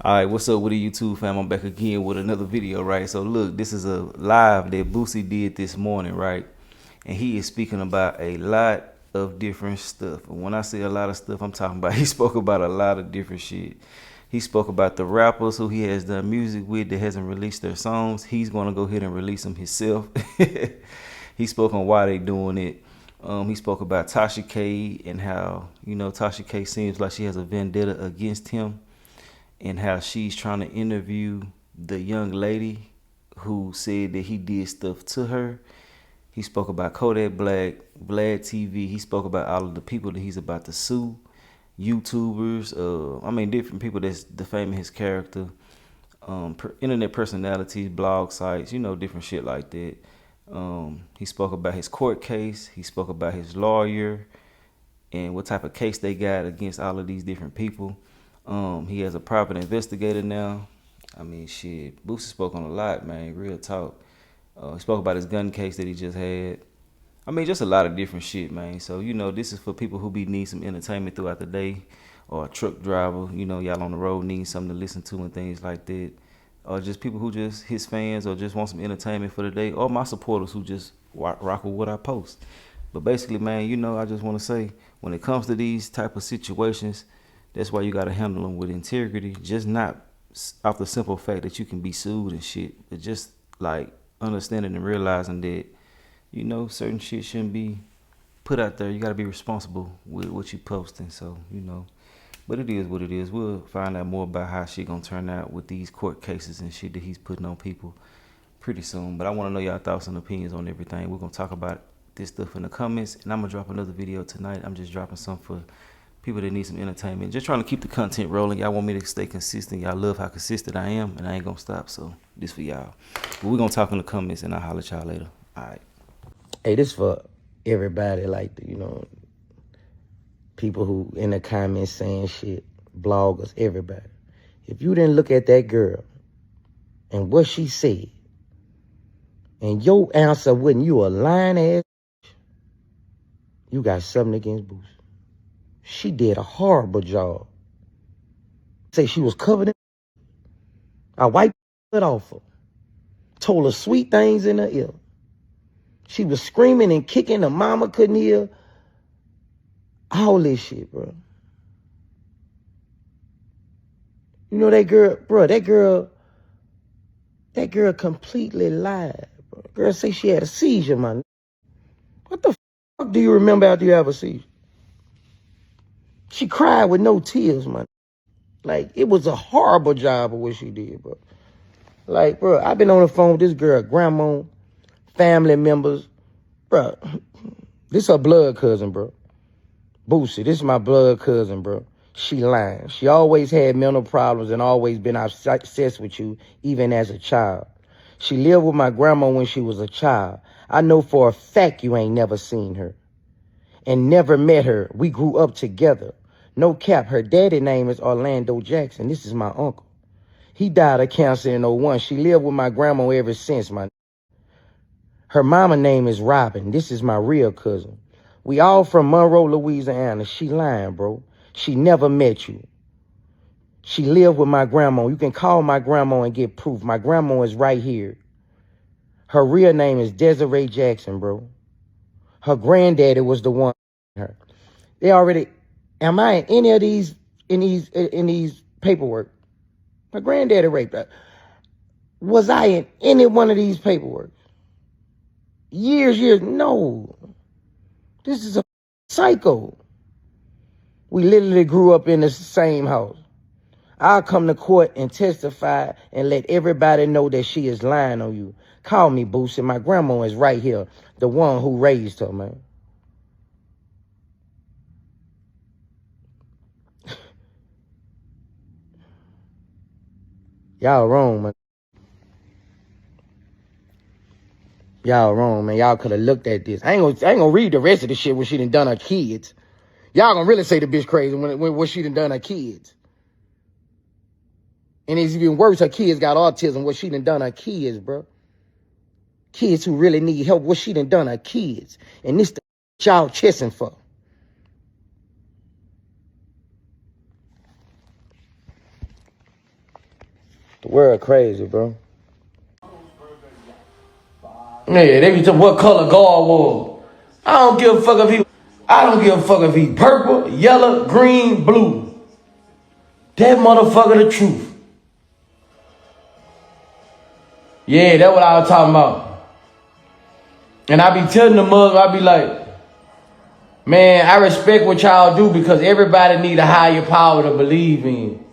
All right, what's up with the YouTube fam? I'm back again with another video, right? So look, this is a live that Boosie did this morning, right? And he is speaking about a lot of different stuff. And when I say a lot of stuff, I'm talking about he spoke about a lot of different shit. He spoke about the rappers who he has done music with that hasn't released their songs. He's gonna go ahead and release them himself. He spoke on why they doing it. He spoke about Tasha K and how, Tasha K seems like she has a vendetta against him, and how she's trying to interview the young lady who said that he did stuff to her. He spoke about Kodak Black, Vlad Tv. He spoke about all of the people that he's about to sue, YouTubers, different people that's defaming his character, internet personalities, blog sites, different shit like that. He spoke about his court case. He spoke about his lawyer and what type of case they got against all of these different people. He has a private investigator now. Shit, Boosie spoke on a lot, man, real talk. He spoke about his gun case that he just had. Just a lot of different shit, man. So, this is for people who need some entertainment throughout the day, or a truck driver, y'all on the road need something to listen to and things like that. Or just people who just his fans or just want some entertainment for the day, or my supporters who just rock with what I post. But basically, man, I just want to say, when it comes to these type of situations, that's why you got to handle them with integrity. Just not off the simple fact that you can be sued and shit, but just like understanding and realizing that, certain shit shouldn't be put out there. You got to be responsible with what you posting. So, but it is what it is. We'll find out more about how shit gonna turn out with these court cases and shit that he's putting on people pretty soon. But I want to know y'all thoughts and opinions on everything. We're gonna talk about this stuff in the comments, and I'm gonna drop another video tonight. I'm just dropping some for people that need some entertainment. Just trying to keep the content rolling. Y'all want me to stay consistent. Y'all love how consistent I am, and I ain't gonna stop. So this for y'all. But we're gonna talk in the comments, and I'll holler at y'all later. All right. Hey, this for everybody, like, people who in the comments saying shit, bloggers, everybody. If you didn't look at that girl and what she said, and your answer wasn't you a lying ass, you got something against Boosie. She did a horrible job. Say she was covered in. I wiped it off her. Told her sweet things in her ear. She was screaming and kicking. Her mama couldn't hear. All this shit, bro. That girl, bro, that girl completely lied, bro. Girl say she had a seizure, man. What the fuck do you remember after you have a seizure? She cried with no tears, man. Like, it was a horrible job of what she did, bro. Like, bro, I've been on the phone with this girl, grandma, family members. Bro, this her blood cousin, bro. Boosie, this is my blood cousin, bro. She lying. She always had mental problems and always been obsessed with you, even as a child. She lived with my grandma when she was a child. I know for a fact you ain't never seen her and never met her. We grew up together. No cap, her daddy name is Orlando Jackson. This is my uncle. He died of cancer in '01. She lived with my grandma ever since, man. Her mama name is Robin. This is my real cousin. We all from Monroe, Louisiana. She lying, bro. She never met you. She lived with my grandma. You can call my grandma and get proof. My grandma is right here. Her real name is Desiree Jackson, bro. Her granddaddy was the one. Her. They already. Am I in any of these in these paperwork? My granddaddy raped her. Was I in any one of these paperwork? Years. No. This is a psycho. We literally grew up in the same house. I'll come to court and testify and let everybody know that she is lying on you. Call me, Boosie. My grandma is right here. The one who raised her, man. Y'all wrong, man. Y'all wrong, man. Y'all could have looked at this. I ain't gonna read the rest of the shit when she done her kids. Y'all gonna really say the bitch crazy when she done her kids. And it's even worse, her kids got autism, what she done her kids, bro. Kids who really need help, what she done her kids. And this the y'all chasing for. The world crazy, bro. Yeah, they be talking what color God was. I don't give a fuck if he purple, yellow, green, blue. That motherfucker the truth. Yeah, that's what I was talking about. And I be telling the Muslim, I be like, man, I respect what y'all do because everybody need a higher power to believe in.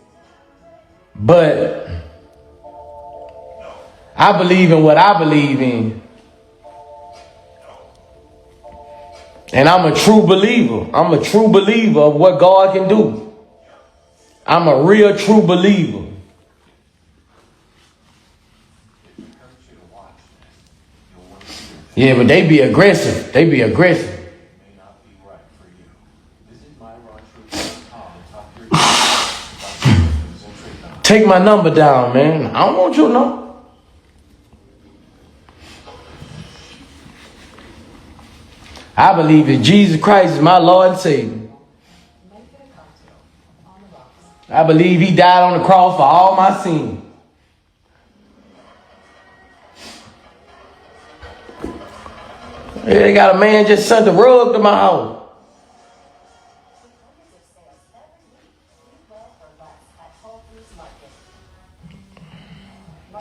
But I believe in what I believe in. And I'm a true believer. I'm a true believer of what God can do. I'm a real true believer. Yeah, but they be aggressive. They be aggressive. Take my number down, man. I don't want your number. I believe that Jesus Christ is my Lord and Savior. I believe he died on the cross for all my sins. Yeah, they got a man just sent a rug to my house.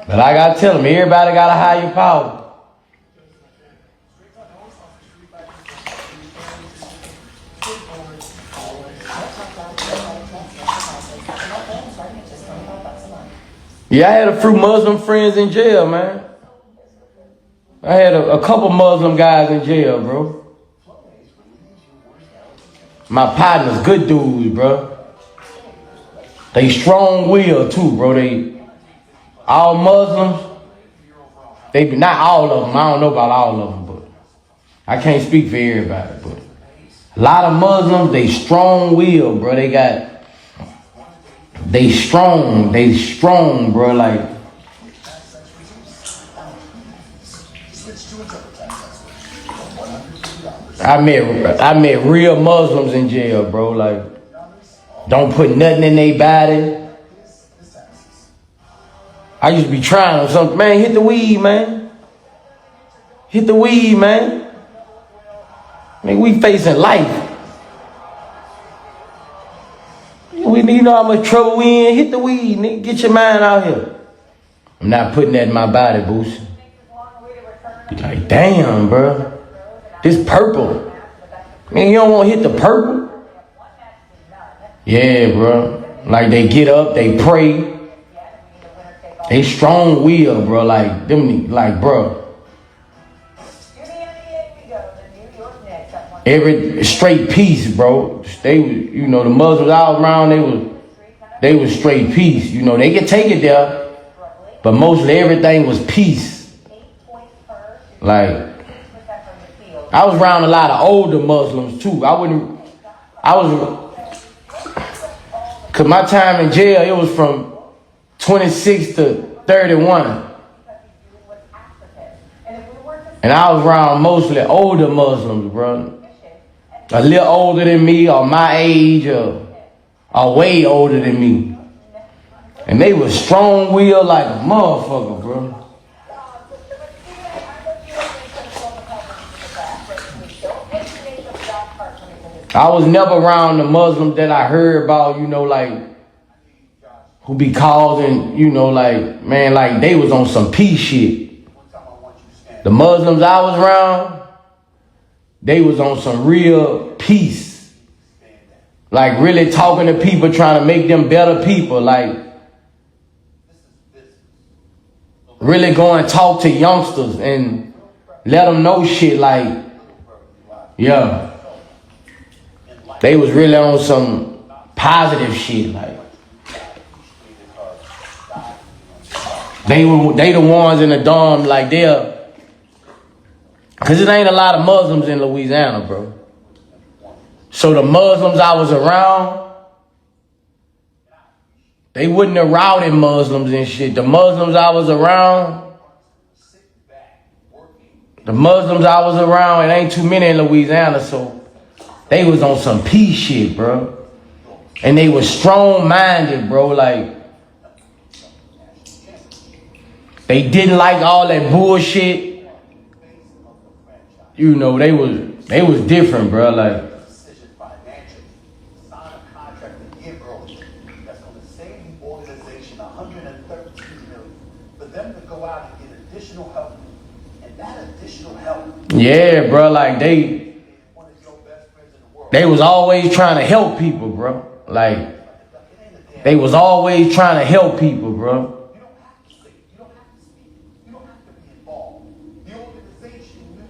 But I gotta tell them, everybody got a higher power. Yeah, I had a few Muslim friends in jail, man. I had a couple Muslim guys in jail, bro. My partners, good dudes, bro. They strong-willed too, bro. They all Muslims. They be not all of them. I don't know about all of them, but I can't speak for everybody. But a lot of Muslims, they strong-willed, bro. They strong, bro. Like I met real Muslims in jail, bro. Like don't put nothing in their body. I used to be trying or something. Man, hit the weed, man. Hit the weed, man. Man, we facing life. We need to know how much trouble we in. Hit the weed, nigga. Get your mind out here. I'm not putting that in my body, Boosie. Be like, damn, bro. This purple. Man, you don't want to hit the purple? Yeah, bro. Like they get up, they pray. They strong will, bro. Like them, like, bro. Every straight peace, bro. They, you know, the Muslims all around, they was straight peace. You know, they could take it there, but mostly everything was peace. Like, I was around a lot of older Muslims too. Cause my time in jail, it was from 26 to 31. And I was around mostly older Muslims, bro. A little older than me, or my age, or way older than me. And they was strong-willed like a motherfucker, bro. I was never around the Muslims that I heard about, you know, like, who be causing, you know, like, man, like, they was on some peace shit. The Muslims I was around, they was on some real peace. Like, really talking to people, trying to make them better people. Like, really go and talk to youngsters and let them know shit. Like, yeah. They was really on some positive shit. Like, they the ones in the dorm, like, cause it ain't a lot of Muslims in Louisiana, bro. So the Muslims I was around, they wouldn't have routed Muslims and shit. The Muslims I was around, it ain't too many in Louisiana, so they was on some peace shit, bro. And they was strong-minded, bro. Like, They didn't like all that bullshit. You know, they was different, bro. Like, yeah, bro. Like they was always trying to help people, bro. Like they was always trying to help people, bro.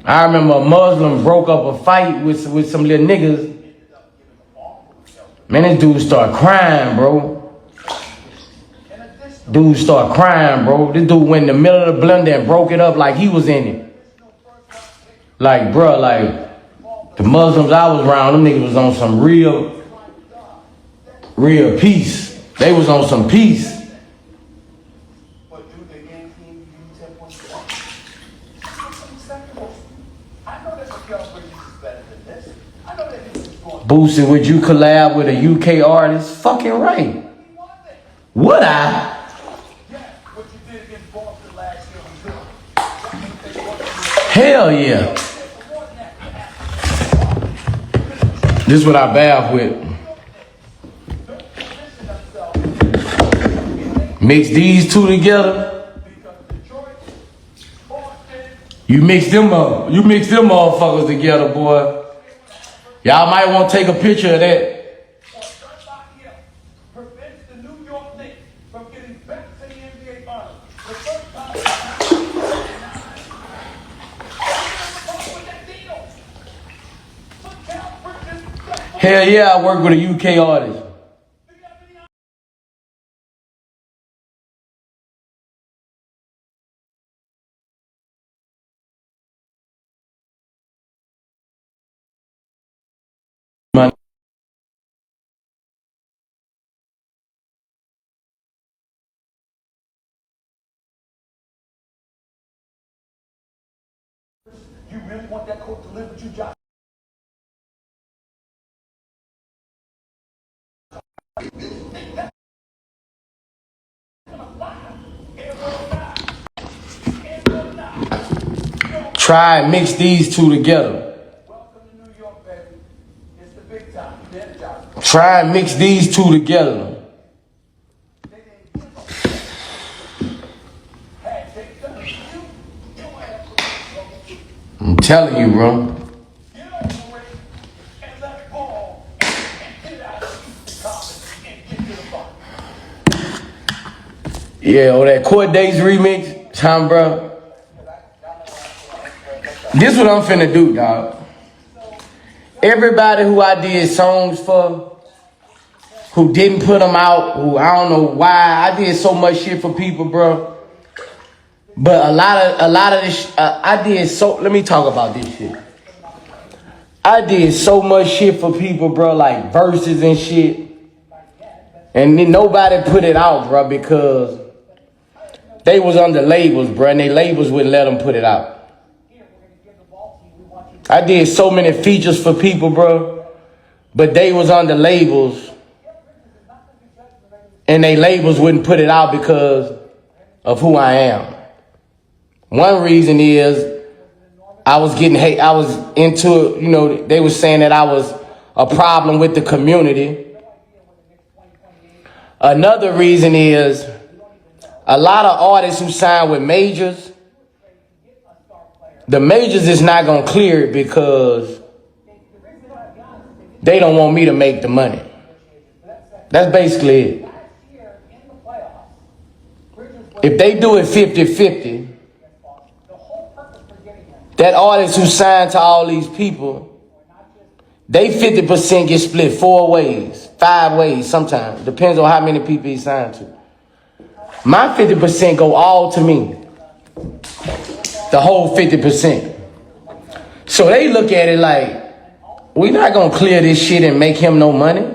I remember a Muslim broke up a fight with some little niggas. Man, this dude started crying, bro. Dude started crying, bro. This dude went in the middle of the blender and broke it up like he was in it. Like, bro, like, the Muslims I was around, them niggas was on some real peace. They was on some peace. Boosie, would you collab with a UK artist? Fucking right. Would I? Hell yeah. This is what I bath with. Mix these two together. You mix them up. You mix them motherfuckers together, boy. Y'all might want to take a picture of that. Hell yeah, I work with a UK artist. You really want that coat to live with you, Josh? Try and mix these two together. Try and mix these two together. I'm telling you, bro. Yeah, or that Court Days remix, Tom, bro. This what I'm finna do, dog. Everybody who I did songs for, who didn't put them out, who I don't know why, I did so much shit for people, bro. But a lot of this, I did so. Let me talk about this shit. I did so much shit for people, bro, like verses and shit, and then nobody put it out, bro, because they was under labels, bro, and they labels wouldn't let them put it out. I did so many features for people, bro, but they was under labels, and they labels wouldn't put it out because of who I am. One reason is I was getting hate. I was into it, you know, they was saying that I was a problem with the community. Another reason is a lot of artists who sign with majors, the majors is not going to clear it because they don't want me to make the money. That's basically it. If they do it 50-50, that artist who signed to all these people, they 50% get split 4 ways, 5 ways sometimes. Depends on how many people he signed to. My 50% go all to me. The whole 50%. So they look at it like, we're not going to clear this shit and make him no money.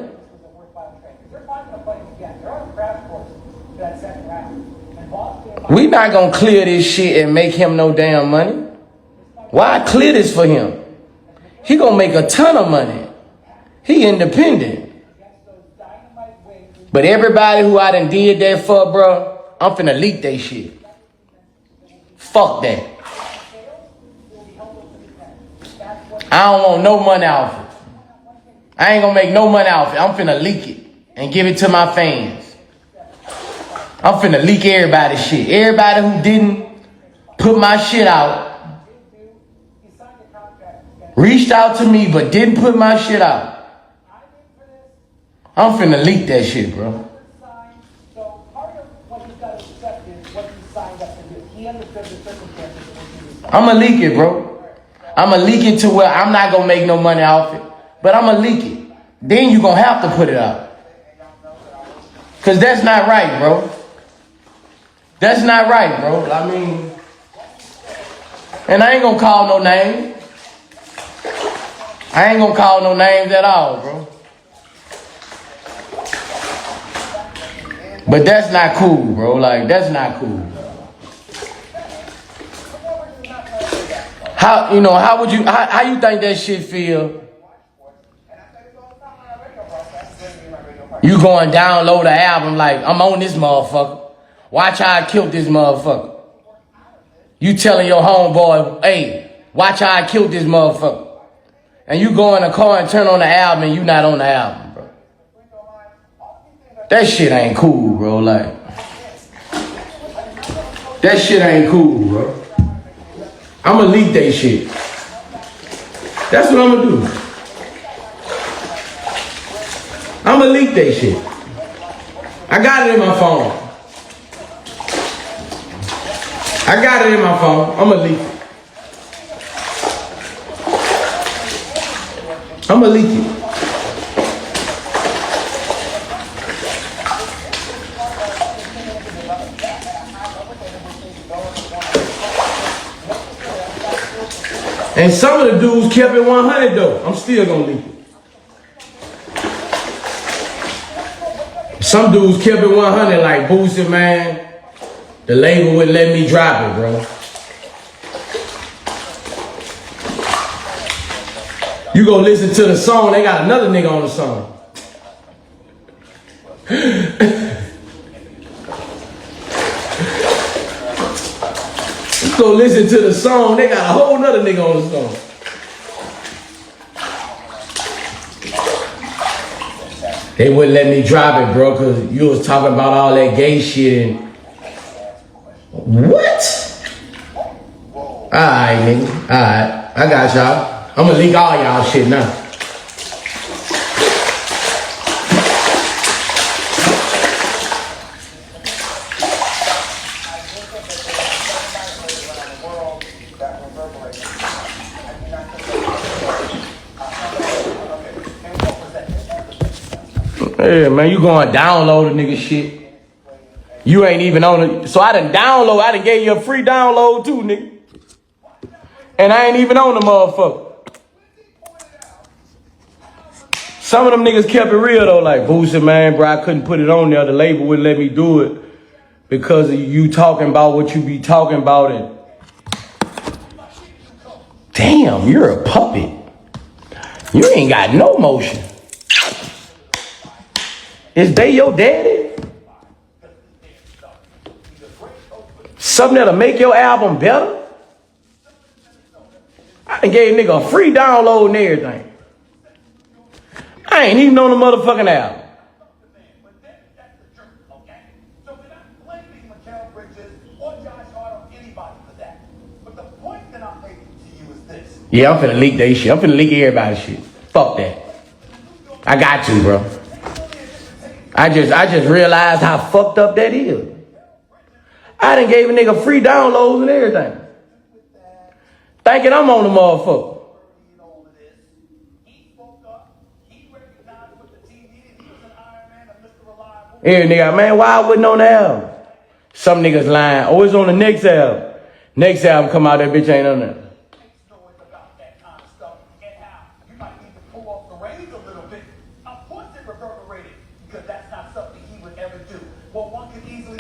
We're not going to clear this shit and make him no damn money. Why clear this for him? He going to make a ton of money. He independent. But everybody who I done did that for, bro, I'm finna leak they shit. Fuck that. I don't want no money off it. I ain't gonna make no money off it. I'm finna leak it and give it to my fans. I'm finna leak everybody's shit. Everybody who didn't put my shit out, reached out to me but didn't put my shit out. I'm finna leak that shit, bro. I'ma leak it, bro. I'ma leak it to where I'm not gonna make no money off it, but I'ma leak it. Then you gonna have to put it out. Cause that's not right, bro. That's not right, bro. I mean, and I ain't gonna call no name. I ain't gonna call no names at all, bro. But that's not cool, bro. Like, that's not cool. How you think that shit feel? You going download the album like, I'm on this motherfucker. Watch how I killed this motherfucker. You telling your homeboy, hey, watch how I killed this motherfucker. And you go in the car and turn on the album and you not on the album, bro. That shit ain't cool, bro. Like, that shit ain't cool, bro. I'ma leak that shit. That's what I'ma do. I'ma leak that shit. I got it in my phone. I got it in my phone. I'ma leak it. I'ma leak it. And some of the dudes kept it 100 though. I'm still gonna leak it. Some dudes kept it 100 like Boosie, man. The label wouldn't let me drop it, bro. You go listen to the song, they got another nigga on the song. You go listen to the song, they got a whole nother nigga on the song. They wouldn't let me drop it, bro, because you was talking about all that gay shit and... What? Alright, nigga. Alright. I got y'all. I'm gonna leak all y'all shit now. Yeah, man, you going download a nigga shit. You ain't even on it. So I done gave you a free download too, nigga. And I ain't even on the motherfucker. Some of them niggas kept it real though, like Boosie, man, bro, I couldn't put it on there. The label wouldn't let me do it because of you talking about what you be talking about. And damn, you're a puppet. You ain't got no motion. Is they your daddy? Something that'll make your album better? I done gave nigga a free download and everything. I ain't even on the motherfucking album. Yeah, I'm finna leak that shit. I'm finna leak everybody's shit. Fuck that. I got to, bro. I just realized how fucked up that is. I done gave a nigga free downloads and everything. Thinking I'm on the motherfucker. Yeah, nigga, man, why I wasn't on the album? Some niggas lying. Oh, it's on the next album. Next album come out, that bitch ain't on there.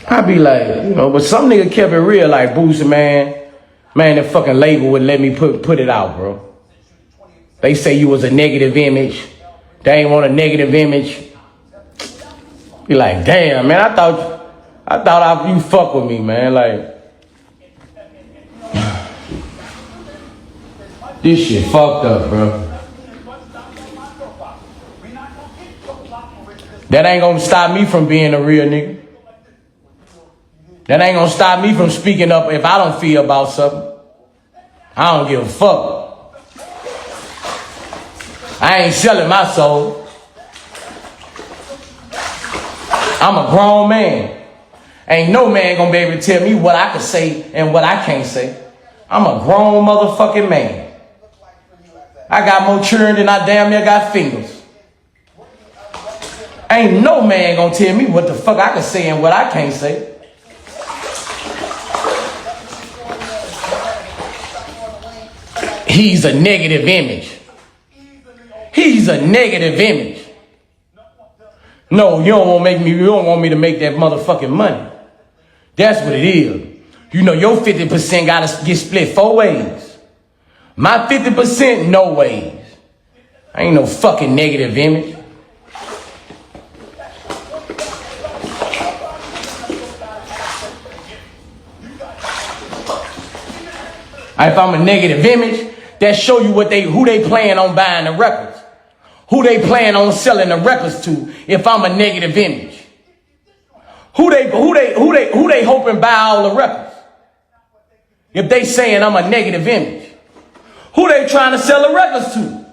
I be like, you know, but some nigga kept it real like Boosie, man. Man, the fucking label wouldn't let me put it out, bro. They say you was a negative image. They ain't want a negative image. Be like, damn, man, I thought you fuck with me, man. Like, This shit fucked up, bro. That ain't gonna stop me from being a real nigga. That ain't gonna stop me from speaking up if I don't feel about something. I don't give a fuck. I ain't selling my soul. I'm a grown man. Ain't no man gonna be able to tell me what I can say and what I can't say. I'm a grown motherfucking man. I got more children than I damn near got fingers. Ain't no man gonna tell me what the fuck I can say and what I can't say. He's a negative image. He's a negative image. No, you don't want me to make that motherfucking money. That's what it is. You know your 50% gotta get split 4 ways. My 50%, no ways. I ain't no fucking negative image. If I'm a negative image, that show you who they plan on buying the records. Who they plan on selling the records to if I'm a negative image. Who they hoping buy all the records? If they saying I'm a negative image. Who they trying to sell the records to?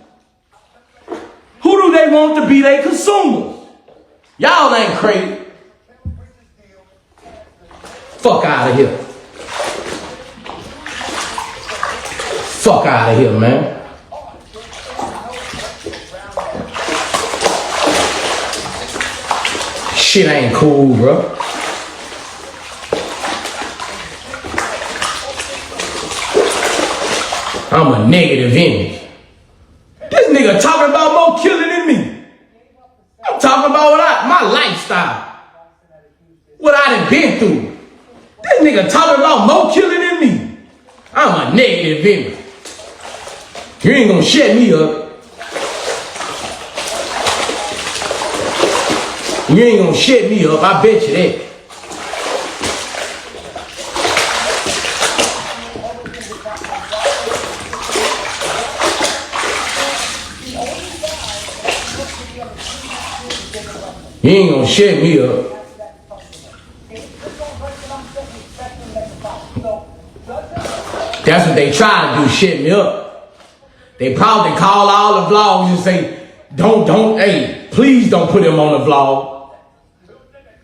Who do they want to be their consumers? Y'all ain't crazy. Fuck out of here. Fuck out of here, man. Shit ain't cool, bro. I'm a negative image. This nigga talking about more killing than me. I'm talking about my lifestyle. What I done been through. This nigga talking about more killing than me. I'm a negative image. You ain't gonna shut me up. You ain't gonna shut me up, I bet you that. You ain't gonna shut me up. That's what they try to do, shut me up. They probably call all the vlogs and say, hey, please don't put him on the vlog.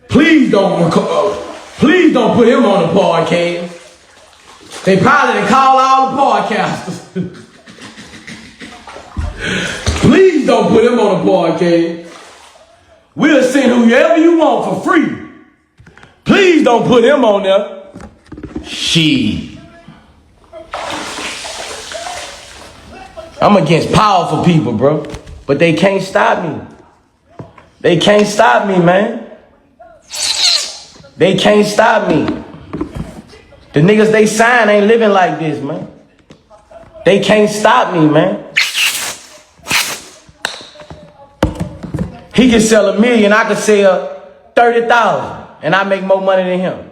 Please don't put him on the podcast. They probably call all the podcasters. Please don't put him on the podcast. We'll send whoever you want for free. Please don't put him on there. Shit. I'm against powerful people, bro. But they can't stop me. They can't stop me, man. They can't stop me. The niggas they sign ain't living like this, man. They can't stop me, man. He can sell $1 million, I can sell 30,000, and I make more money than him.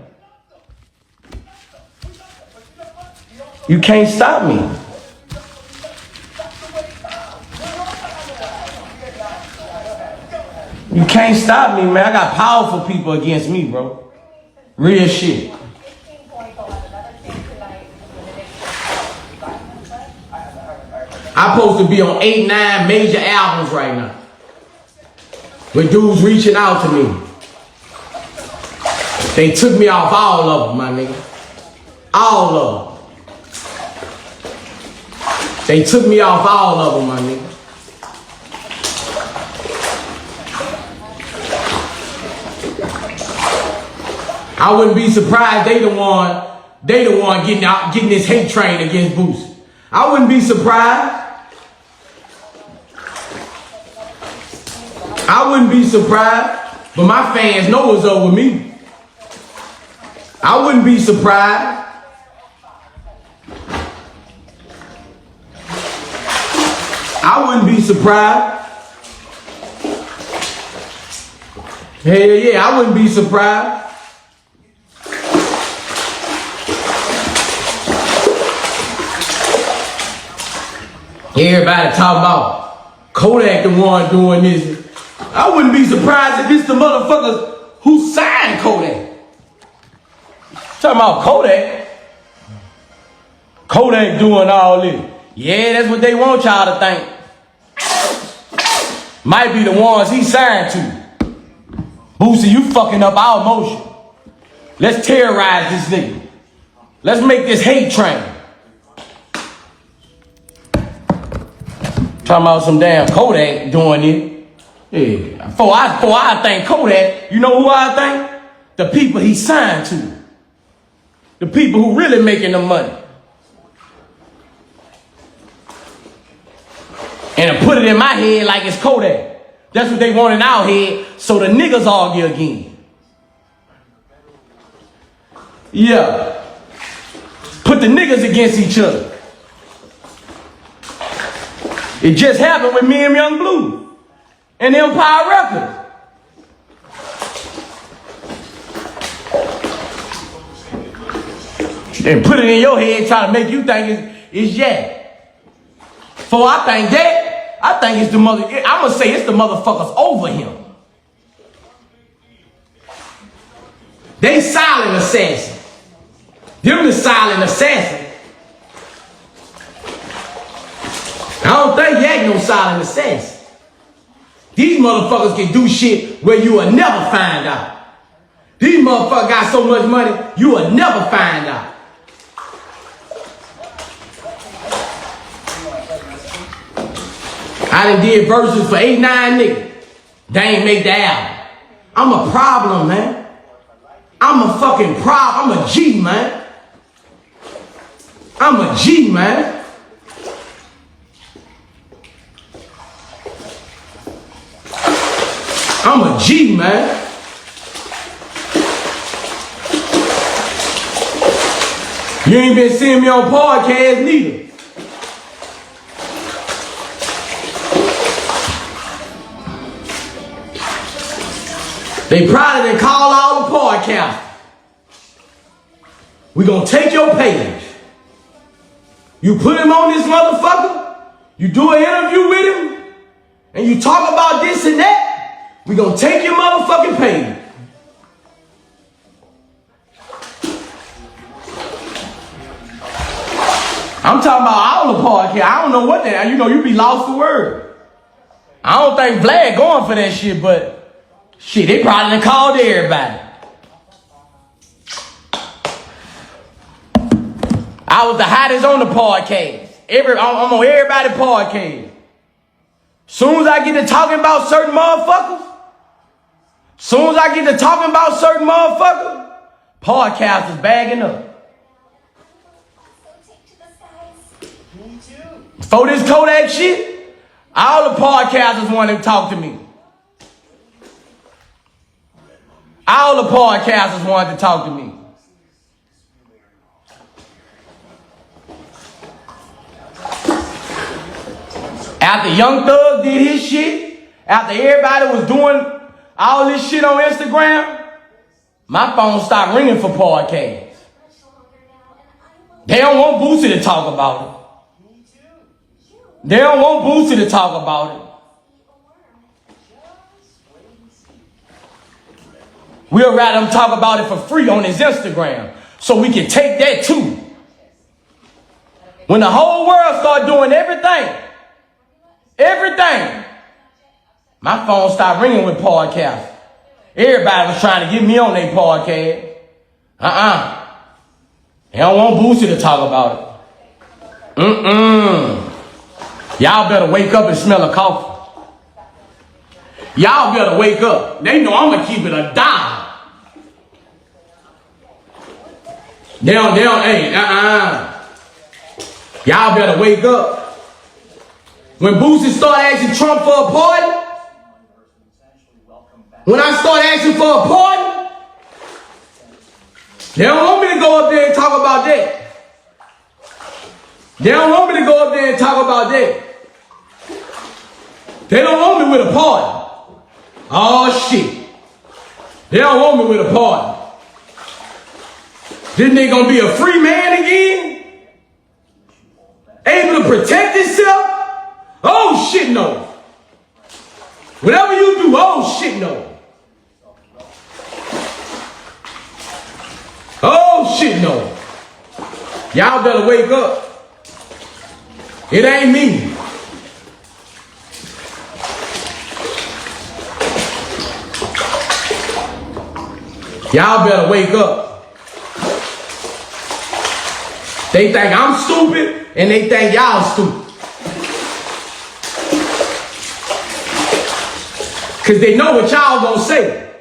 You can't stop me. You can't stop me, man. I got powerful people against me, bro. Real shit. I'm supposed to be on 8, 9 major albums right now. With dudes reaching out to me. They took me off all of them, my nigga. All of them. They took me off all of them, my nigga. I wouldn't be surprised they the one getting this hate train against Boosie. I wouldn't be surprised. I wouldn't be surprised, but my fans know what's up with me. I wouldn't be surprised. I wouldn't be surprised. Hell yeah, I wouldn't be surprised. Everybody talk about Kodak the one doing this. I wouldn't be surprised if it's the motherfuckers who signed Kodak. Talking about Kodak. Kodak doing all this. Yeah, that's what they want y'all to think. Might be the ones he signed to. Boosie, you fucking up our motion. Let's terrorize this nigga. Let's make this hate train. Talking about some damn Kodak doing it. Yeah. Before I think Kodak, you know who I think? The people he signed to. The people who really making the money. And to put it in my head like it's Kodak. That's what they want in our head, so the niggas argue again. Yeah. Put the niggas against each other. It just happened with me and Young Blue and Empire Records. And put it in your head trying to make you think it's yeah. So I think that, I think it's the I'm gonna say it's the motherfuckers over him. They silent assassin. Them the silent assassin. I don't think Yak no silent assassin. These motherfuckers can do shit where you will never find out. These motherfuckers got so much money, you will never find out. I done did verses for 8, 9 niggas. They ain't make the album. I'm a problem, man. I'm a fucking problem. I'm a G, man. I'm a G, man. I'm a G, man. You ain't been seeing me on podcast neither. They probably done call all the podcasts. We gonna take your page. You put him on this motherfucker. You do an interview with him. And you talk about this and that. We gonna take your motherfucking page. I'm talking about all the podcasts. I don't know what that, you be lost for word. I don't think Vlad going for that shit, but shit, they probably done called everybody. I was the hottest on the podcast. I'm on everybody's podcast. Soon as I get to talking about certain motherfuckers, podcast is bagging up. Before this Kodak shit, all the podcasters wanted to talk to me. All the podcasters wanted to talk to me. After Young Thug did his shit, after everybody was doing all this shit on Instagram, my phone stopped ringing for podcasts. They don't want Boosie to talk about it. They don't want Boosie to talk about it. We'll rather him talk about it for free on his Instagram so we can take that too. When the whole world start doing everything, my phone stopped ringing with podcasts. Everybody was trying to get me on their podcast. They don't want Boosie to talk about it. Y'all better wake up and smell a coffee. Y'all better wake up. They know I'm gonna keep it a dollar. Y'all better wake up. When Boosie start asking Trump for a pardon, when I start asking for a pardon, they don't want me to go up there and talk about that. They don't want me to go up there and talk about that. They don't want me with a pardon. Oh shit. They don't want me with a pardon. This nigga gonna be a free man again? Able to protect himself? shit no. Oh shit no. Y'all better wake up. It ain't me. Y'all better wake up. They think I'm stupid and they think y'all stupid. Cause they know what y'all gonna say.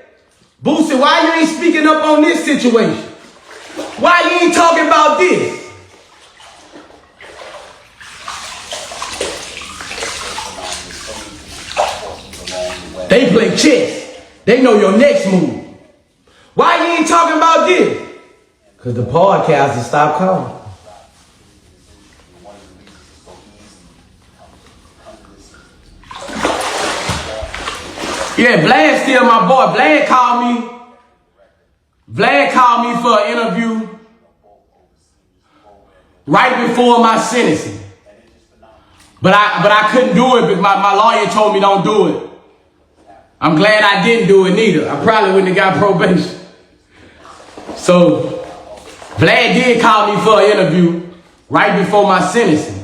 Boosie, why you ain't speaking up on this situation? Why you ain't talking about this? They play chess. They know your next move. Why you ain't talking about this? Cause the podcast has stopped calling. Yeah, Vlad still my boy. Vlad called me for an interview right before my sentencing. But I couldn't do it because my lawyer told me don't do it. I'm glad I didn't do it neither. I probably wouldn't have got probation. So Vlad did call me for an interview right before my sentencing.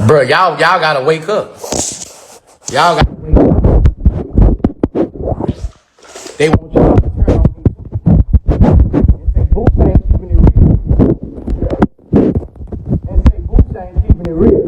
Bro, y'all gotta wake up. Y'all gotta wake up. They want y'all to turn on me. And say Boosie ain't keeping it real. And say Boosie ain't keeping it real.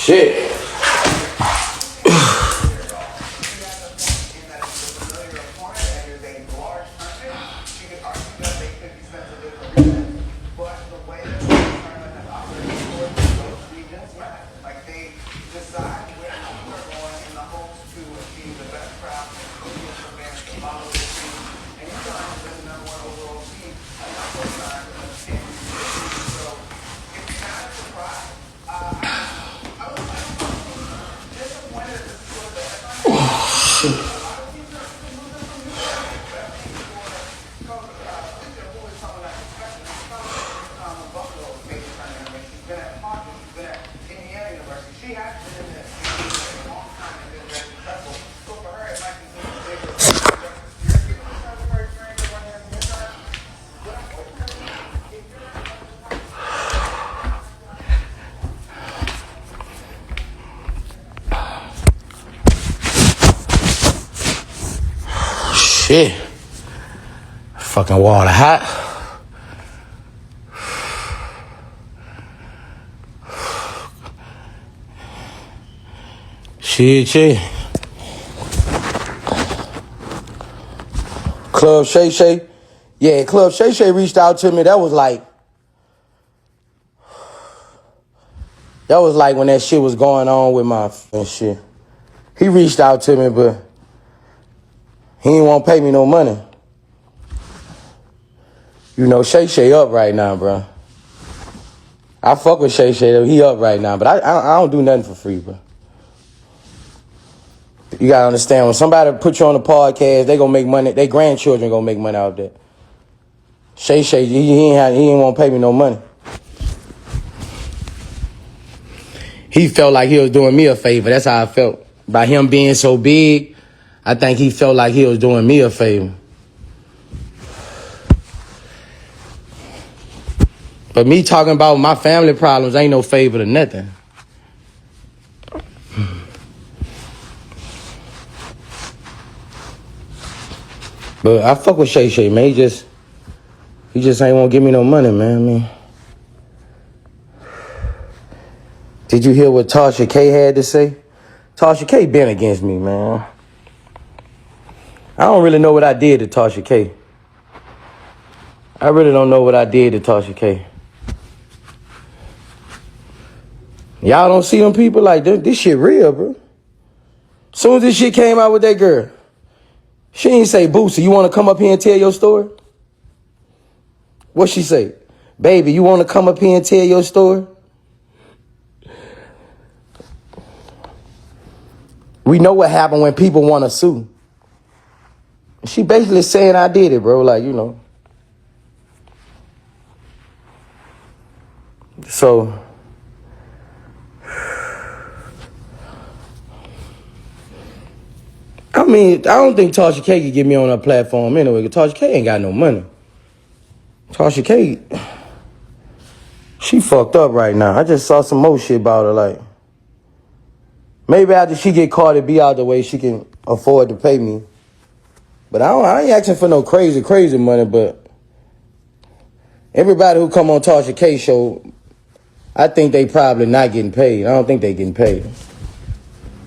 Shit. Shit. Fucking water hot. Shit. Club Shay. Yeah, Club Shay reached out to me. That was like when that shit was going on with my shit. He reached out to me, but he ain't want to pay me no money. You know, Shay up right now, bro. I fuck with Shay. He up right now, but I don't do nothing for free, bro. You gotta understand, when somebody put you on a podcast, they gonna make money. Their grandchildren gonna make money out of that. Shay, he ain't want to pay me no money. He felt like he was doing me a favor. That's how I felt. By him being so big, I think he felt like he was doing me a favor. But me talking about my family problems ain't no favor to nothing. But I fuck with Shay, man. He just ain't want to give me no money, man. I mean, Did you hear what Tasha K had to say? Tasha K been against me, man. I don't really know what I did to Tasha K. I really don't know what I did to Tasha K. Y'all don't see them people like this shit real, bro. Soon as this shit came out with that girl, she ain't say, Boosie, you want to come up here and tell your story? What she say? Baby, you want to come up here and tell your story? We know what happened when people want to sue. She basically saying I did it, bro. Like, you know. So, I mean, I don't think Tasha K could get me on her platform anyway, because Tasha K ain't got no money. Tasha K, she fucked up right now. I just saw some more shit about her, like, maybe after she get Cardi B out the way, she can afford to pay me. But I ain't asking for no crazy money, but everybody who come on Tasha K show, I think they probably not getting paid. I don't think they getting paid.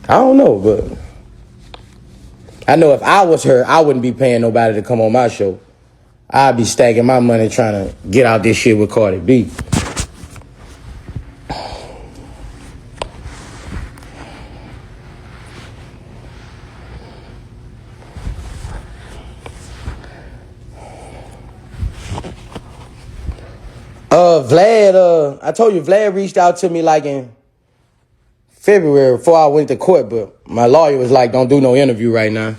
I don't know, but I know if I was her, I wouldn't be paying nobody to come on my show. I'd be stacking my money trying to get out this shit with Cardi B. Vlad, I told you Vlad reached out to me like in February before I went to court, but my lawyer was like, don't do no interview right now.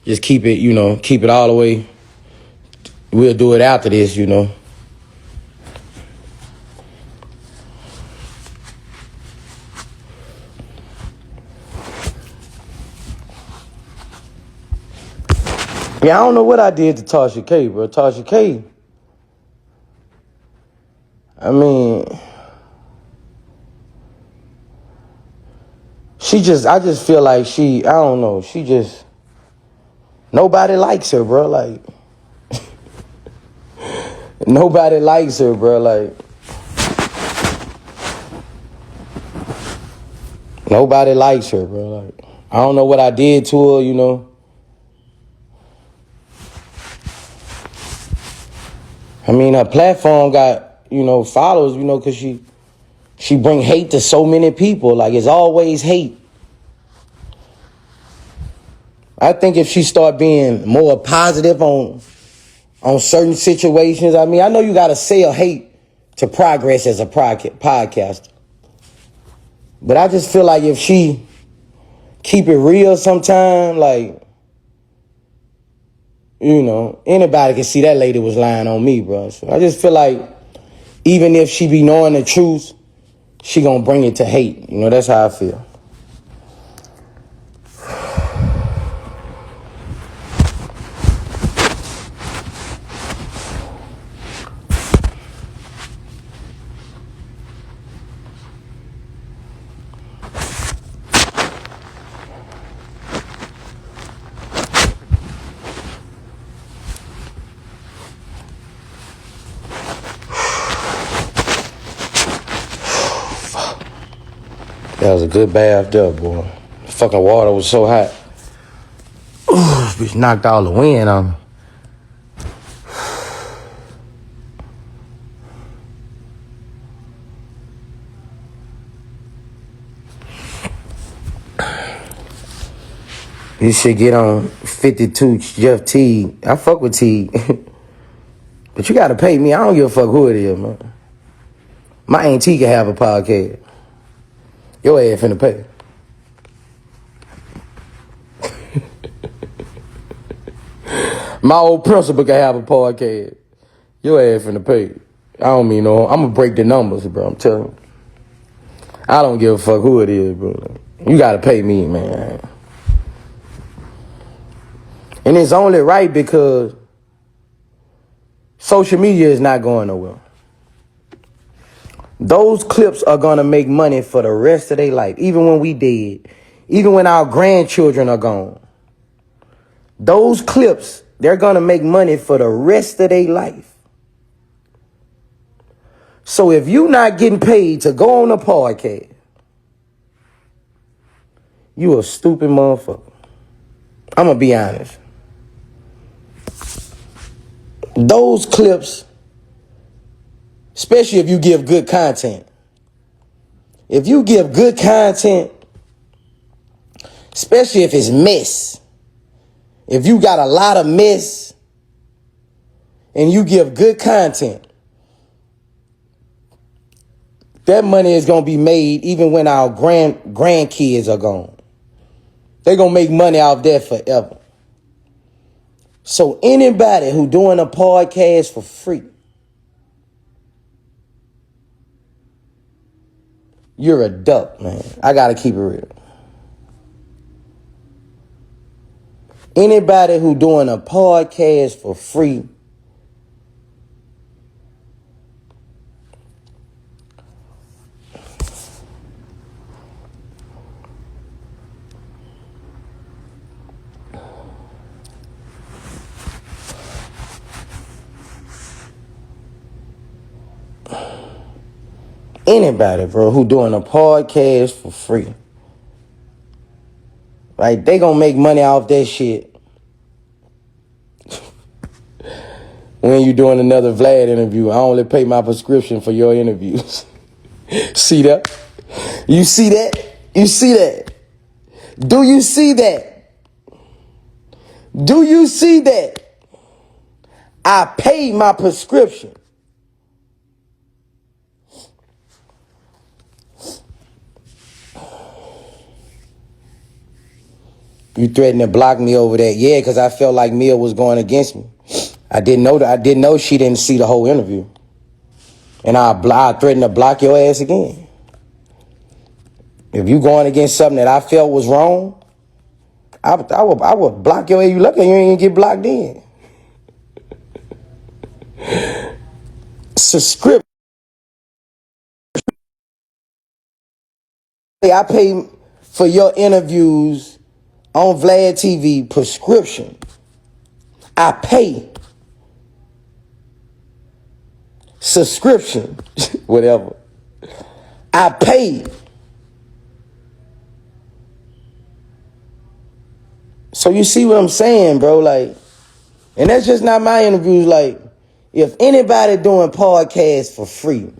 Just keep it, you know, keep it all the way. We'll do it after this, you know. Yeah, I don't know what I did to Tasha K, bro. Tasha K, I mean, I just feel like I don't know, nobody likes her, bro. Like, nobody likes her, bro. Like, nobody likes her, bro. Like, I don't know what I did to her, you know. I mean, her platform got, you know, followers, you know, because she bring hate to so many people. Like, it's always hate. I think if she start being more positive on certain situations, I mean, I know you got to sell hate to progress as a podcaster. But I just feel like if she keep it real sometime, like, you know, anybody can see that lady was lying on me, bro. So I just feel like even if she be knowing the truth, she gonna bring it to hate. You know, that's how I feel. That was a good bath there, boy. The fucking water was so hot. Ooh, this bitch knocked all the wind on me. This shit get on 52 Jeff T. I fuck with T. But you gotta pay me. I don't give a fuck who it is, man. My auntie can have a podcast. Your ass finna pay. My old principal can have a podcast. Your ass finna pay. I don't mean no. I'm gonna break the numbers, bro. I'm telling you. I don't give a fuck who it is, bro. You gotta pay me, man. And it's only right because social media is not going nowhere. Those clips are gonna make money for the rest of their life, even when we dead, even when our grandchildren are gone. Those clips, they're gonna make money for the rest of their life. So if you not getting paid to go on a podcast, you a stupid motherfucker. I'm going to be honest. Those clips, especially if you give good content. If you give good content, especially if it's mess, if you got a lot of mess and you give good content, that money is going to be made even when our grandkids are gone. They're going to make money off that forever. So anybody who doing a podcast for free, you're a duck, man. I got to keep it real. Anybody who doing a podcast for free, anybody, bro, who doing a podcast for free, right? They gonna make money off that shit when you doing another Vlad interview. I only pay my prescription for your interviews. See that? You see that? You see that? Do you see that? Do you see that? I pay my prescription. You threatened to block me over that. Yeah, because I felt like Mia was going against me. I didn't know that. I didn't know she didn't see the whole interview. And I threatened to block your ass again. If you going against something that I felt was wrong, I would block your ass. You lucky you ain't get blocked in. Subscription. I pay for your interviews on Vlad TV prescription. I pay. Subscription. Whatever. I pay. So you see what I'm saying, bro? Like, and that's just not my interviews. Like, if anybody doing podcasts for free,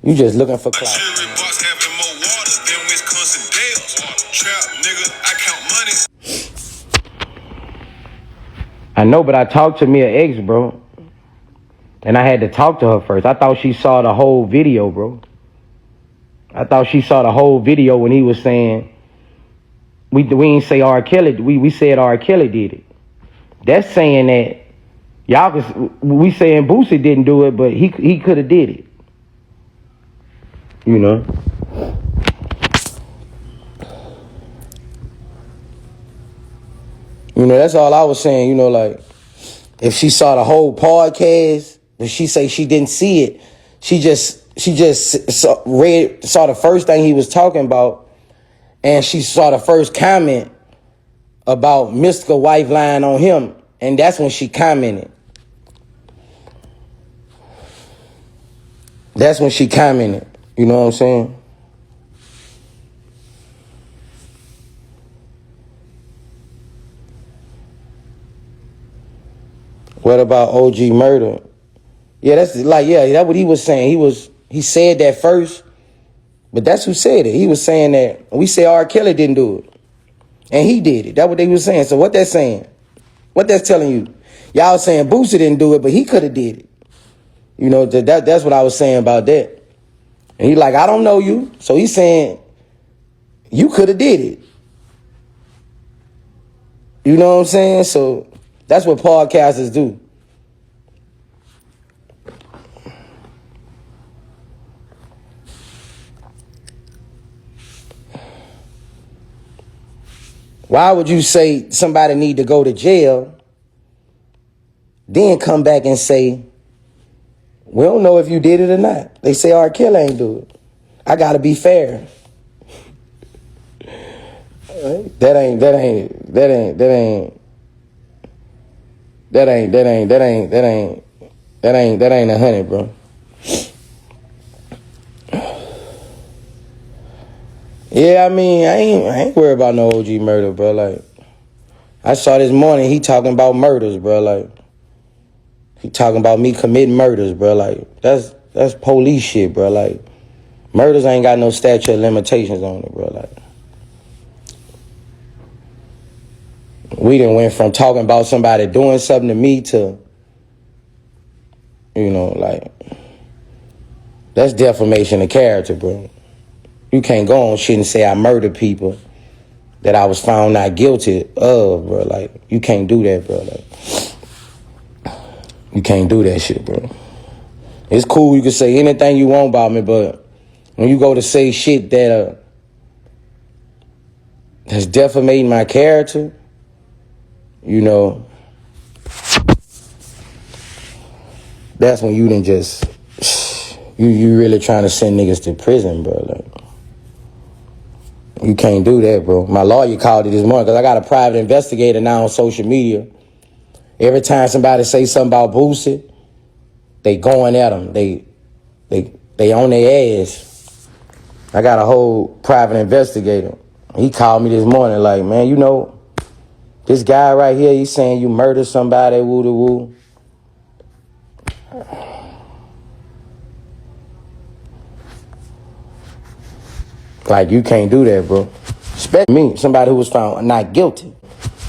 you just looking for clout. I know, but I talked to Mia ex, bro. And I had to talk to her first. I thought she saw the whole video, bro. I thought she saw the whole video when he was saying, we ain't say R. Kelly, we said R. Kelly did it. That's saying that we saying Boosie didn't do it, but he could have did it. You know? You know, that's all I was saying, you know, like, if she saw the whole podcast, but she say she didn't see it, she just saw the first thing he was talking about, and she saw the first comment about Mystical wife lying on him, and that's when she commented. That's when she commented. You know what I'm saying? What about OG murder? Yeah, that's what he was saying. He said that first, but that's who said it. He was saying that we say R. Kelly didn't do it, and he did it. That's what they was saying. So what that's saying? What that's telling you? Y'all saying Boosie didn't do it, but he could have did it. You know, that's what I was saying about that. And he like, I don't know you. So he's saying you could have did it. You know what I'm saying? So that's what podcasters do. Why would you say somebody need to go to jail, then come back and say, we don't know if you did it or not? They say R. Kelly ain't do it. I gotta be fair. That ain't That ain't 100, bro. Yeah, I mean, I ain't worried about no OG murder, bro. Like, I saw this morning he talking about murders, bro. Like, he talking about me committing murders, bro. Like, that's police shit, bro. Like, murders ain't got no statute of limitations on it, bro. Like, we done went from talking about somebody doing something to me to, you know, like, that's defamation of character, bro. You can't go on shit and say I murdered people that I was found not guilty of, bro. Like, you can't do that, bro. Like, you can't do that shit, bro. It's cool, you can say anything you want about me, but when you go to say shit that's defamating my character, you know, that's when you done just, you really trying to send niggas to prison, bro. Like, you can't do that, bro. My lawyer called it this morning because I got a private investigator now on social media. Every time somebody say something about Boosie, they going at them. They on their ass. I got a whole private investigator. He called me this morning like, man, you know, this guy right here, he's saying you murdered somebody, woo-de-woo. Like, you can't do that, bro. Especially me, somebody who was found not guilty.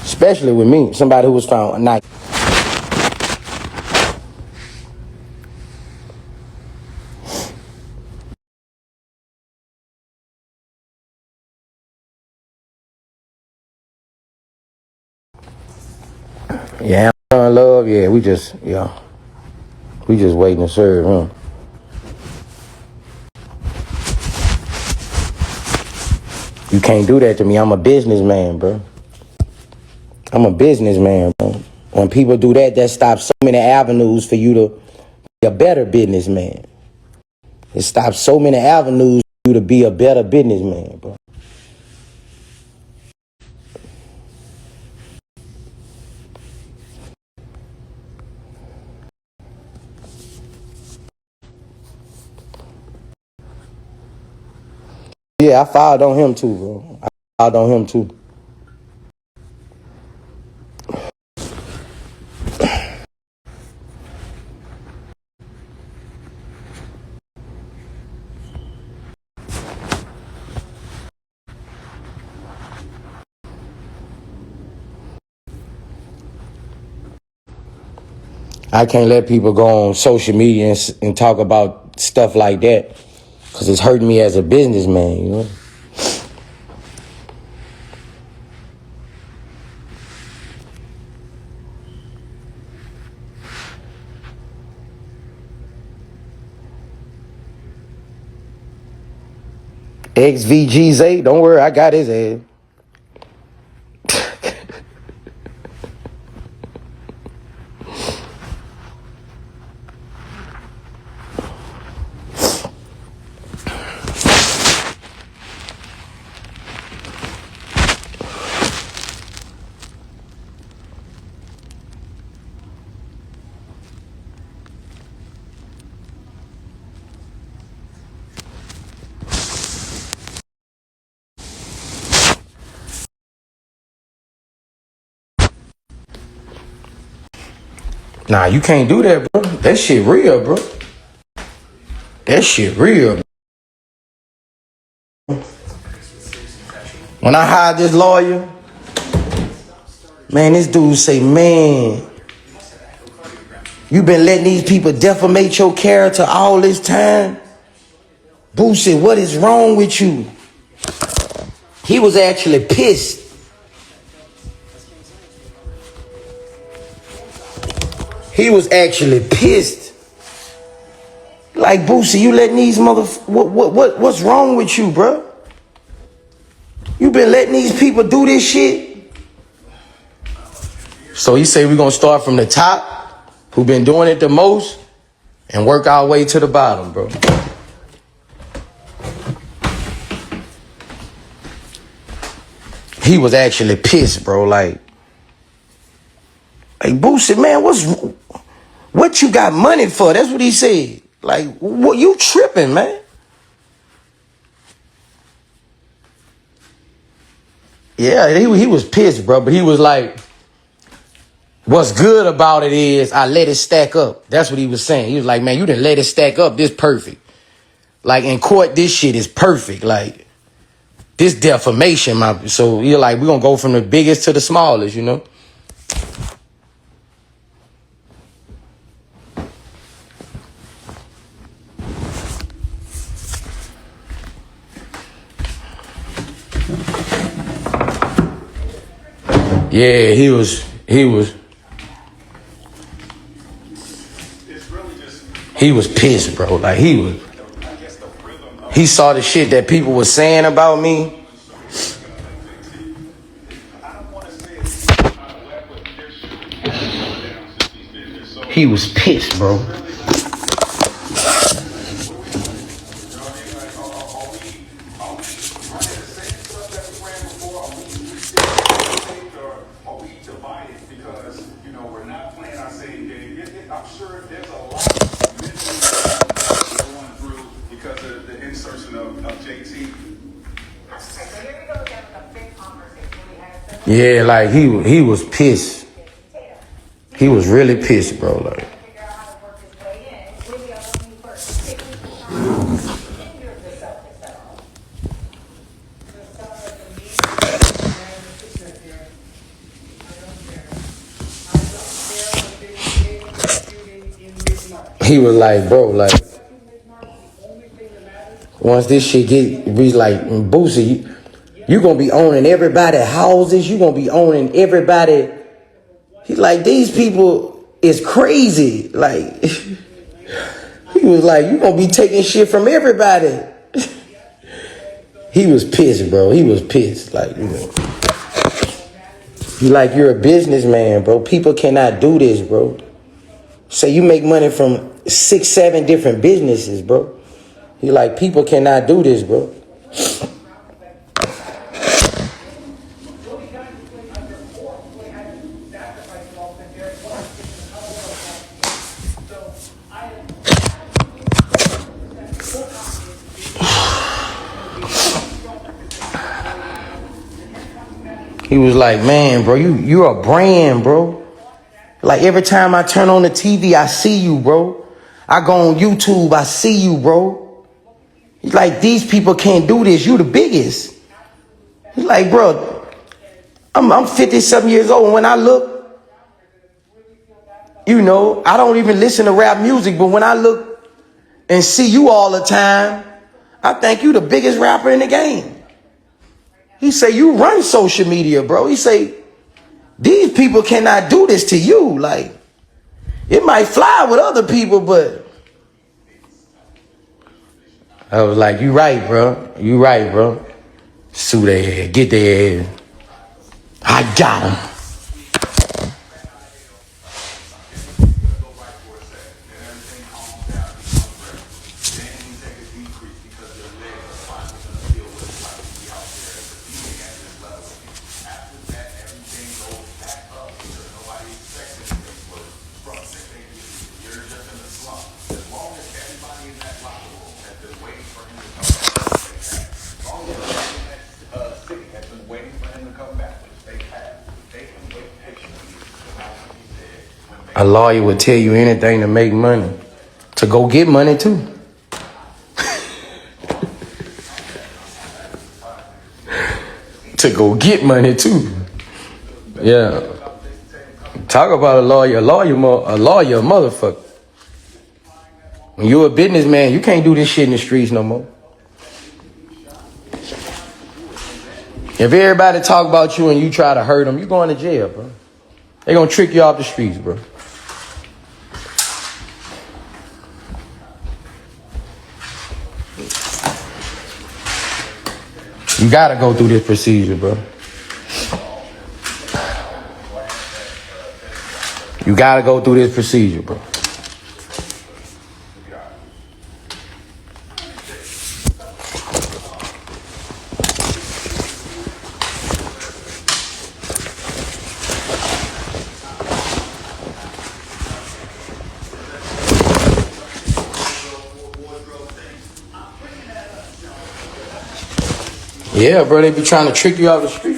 Especially with me, somebody who was found not. Yeah, love, yeah, we just waiting to serve, huh? You can't do that to me. I'm a businessman, bro. I'm a businessman, bro. When people do that, that stops so many avenues for you to be a better businessman. It stops so many avenues for you to be a better businessman, bro. Yeah, I filed on him too, bro. I filed on him too. I can't let people go on social media and talk about stuff like that because it's hurting me as a businessman, you know? XVGZ, don't worry, I got his ass. Nah, you can't do that, bro. That shit real, bro. That shit real. When I hired this lawyer, man, this dude say, man, you been letting these people defamate your character all this time? Boosie, what is wrong with you? He was actually pissed. He was actually pissed. Like, Boosie, you letting these what's wrong with you, bro? You been letting these people do this shit? So he say we're gonna start from the top, who been doing it the most, and work our way to the bottom, bro. He was actually pissed, bro. Like Boosie, man, what what you got money for? That's what he said. Like, what you tripping, man? Yeah, he was pissed, bro. But he was like, what's good about it is I let it stack up. That's what he was saying. He was like, man, you done let it stack up. This perfect. Like, in court, this shit is perfect. Like, this defamation, my. So you're like, we're going to go from the biggest to the smallest, you know? Yeah, he was pissed, bro. Like, he saw the shit that people were saying about me. He was pissed, bro. Yeah, like he was pissed. He was really pissed, bro. Like, he was like, bro, like, once this shit be like, Boosie, you gonna be owning everybody's houses. You gonna be owning everybody. He like, these people is crazy. Like, he was like, you gonna be taking shit from everybody. He was pissed, bro. He was pissed. Like, you know. You like, you're a businessman, bro. People cannot do this, bro. Say you make money from 6, 7 different businesses, bro. He like, people cannot do this, bro. He was like, man, bro, you're a brand, bro. Like, every time I turn on the TV, I see you, bro. I go on YouTube, I see you, bro. He's like, these people can't do this. You the biggest. He's like, bro, I'm 50-something years old. And when I look, you know, I don't even listen to rap music. But when I look and see you all the time, I think you the biggest rapper in the game. He say, you run social media, bro. He say, these people cannot do this to you. Like, it might fly with other people, but I was like, you right, bro. You right, bro. Sue their head. Get their head. I got him. A lawyer would tell you anything to make money, to go get money too. To go get money too. Yeah. Talk about a lawyer, a motherfucker. When you're a businessman, you can't do this shit in the streets no more. If everybody talk about you and you try to hurt them, you going to jail, bro. They gonna trick you off the streets, bro. You gotta go through this procedure, bro. You gotta go through this procedure, bro. Yeah, bro, they be trying to trick you out the street.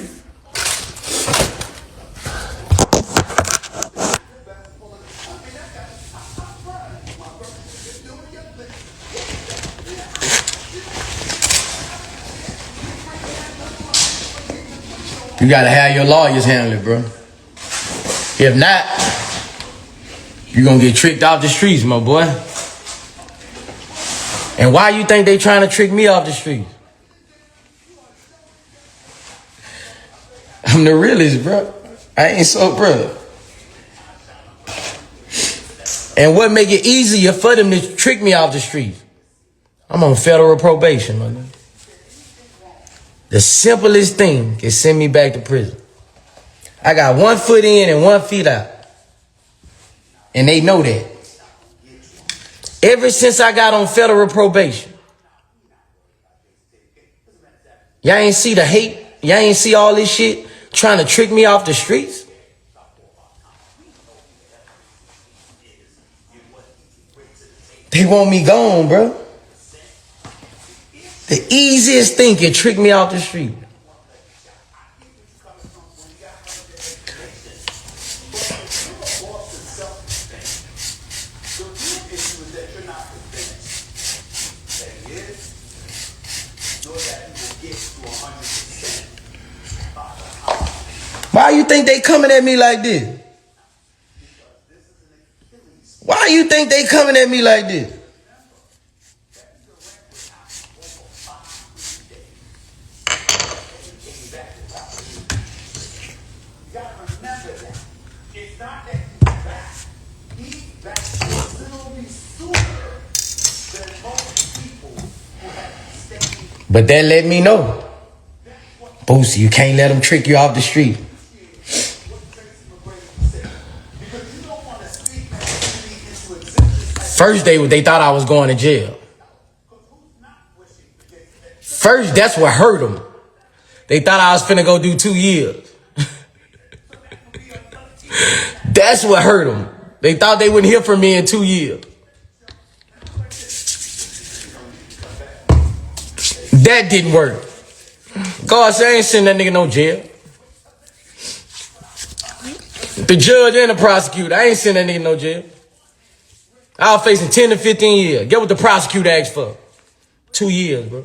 You gotta have your lawyers handle it, bro. If not, you gonna get tricked off the streets, my boy. And why you think they trying to trick me off the streets? I'm the realest, bro. I ain't so, bro. And what make it easier for them to trick me off the streets? I'm on federal probation, man. The simplest thing is send me back to prison. I got 1 foot in and 1 foot out. And they know that. Ever since I got on federal probation, y'all ain't see the hate. Y'all ain't see all this shit trying to trick me off the streets. They want me gone, bro. The easiest thing can trick me off the street. Why you think they coming at me like this? Why you think they coming at me like this? But that let me know, Boosie, you can't let them trick you off the street. First they thought I was going to jail. First, that's what hurt them. They thought I was finna go do 2 years. That's what hurt them. They thought they wouldn't hear from me in 2 years. That didn't work. God said I ain't send that nigga no jail. The judge and the prosecutor, I ain't send that nigga no jail. I was facing 10 to 15 years. Get what the prosecutor asked for. 2 years, bro.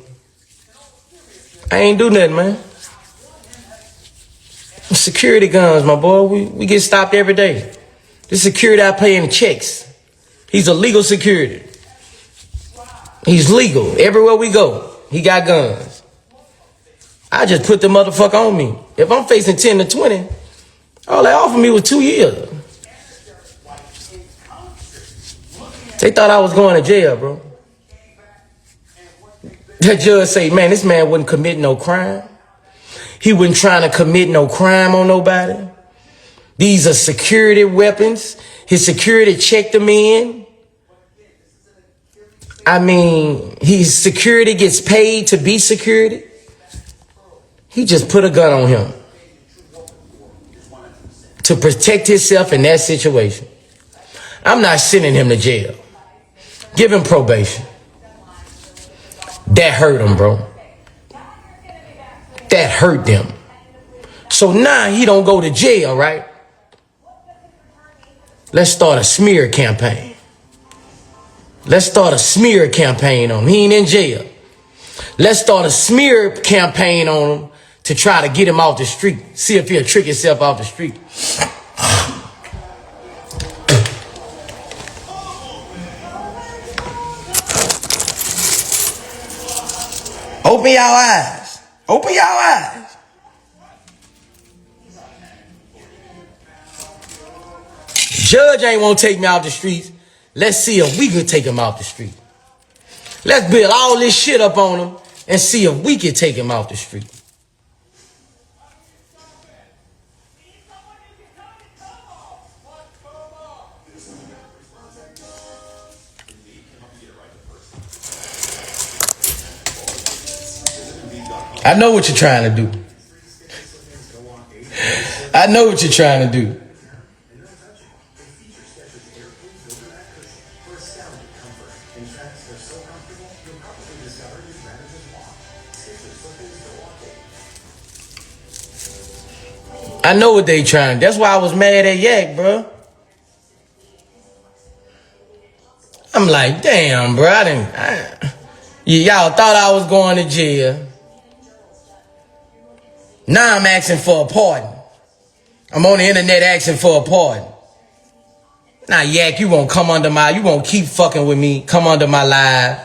I ain't do nothing, man. Security guns, my boy. We get stopped every day. This security I pay in checks. He's a legal security. He's legal. Everywhere we go, he got guns. I just put the motherfucker on me. If I'm facing 10 to 20, all they offered me was 2 years. They thought I was going to jail, bro. That judge say, man, this man wouldn't commit no crime. He wasn't trying to commit no crime on nobody. These are security weapons. His security checked him in. I mean, his security gets paid to be security. He just put a gun on him to protect himself in that situation. I'm not sending him to jail. Give him probation. That hurt him, bro. That hurt them. So now he don't go to jail, right? Let's start a smear campaign. Let's start a smear campaign on him. He ain't in jail. Let's start a smear campaign on him to try to get him off the street. See if he'll trick himself off the street. Open your eyes. Open your eyes. Judge ain't want to take me out the streets. Let's see if we can take him out the street. Let's build all this shit up on him and see if we can take him out the street. I know what you're trying to do. I know what you're trying to do. I know what they trying. That's why I was mad at Yak, bro. I'm like, damn, bro. Y'all thought I was going to jail. Now I'm asking for a pardon. I'm on the internet asking for a pardon. Now, Yak, you won't keep fucking with me, come under my live.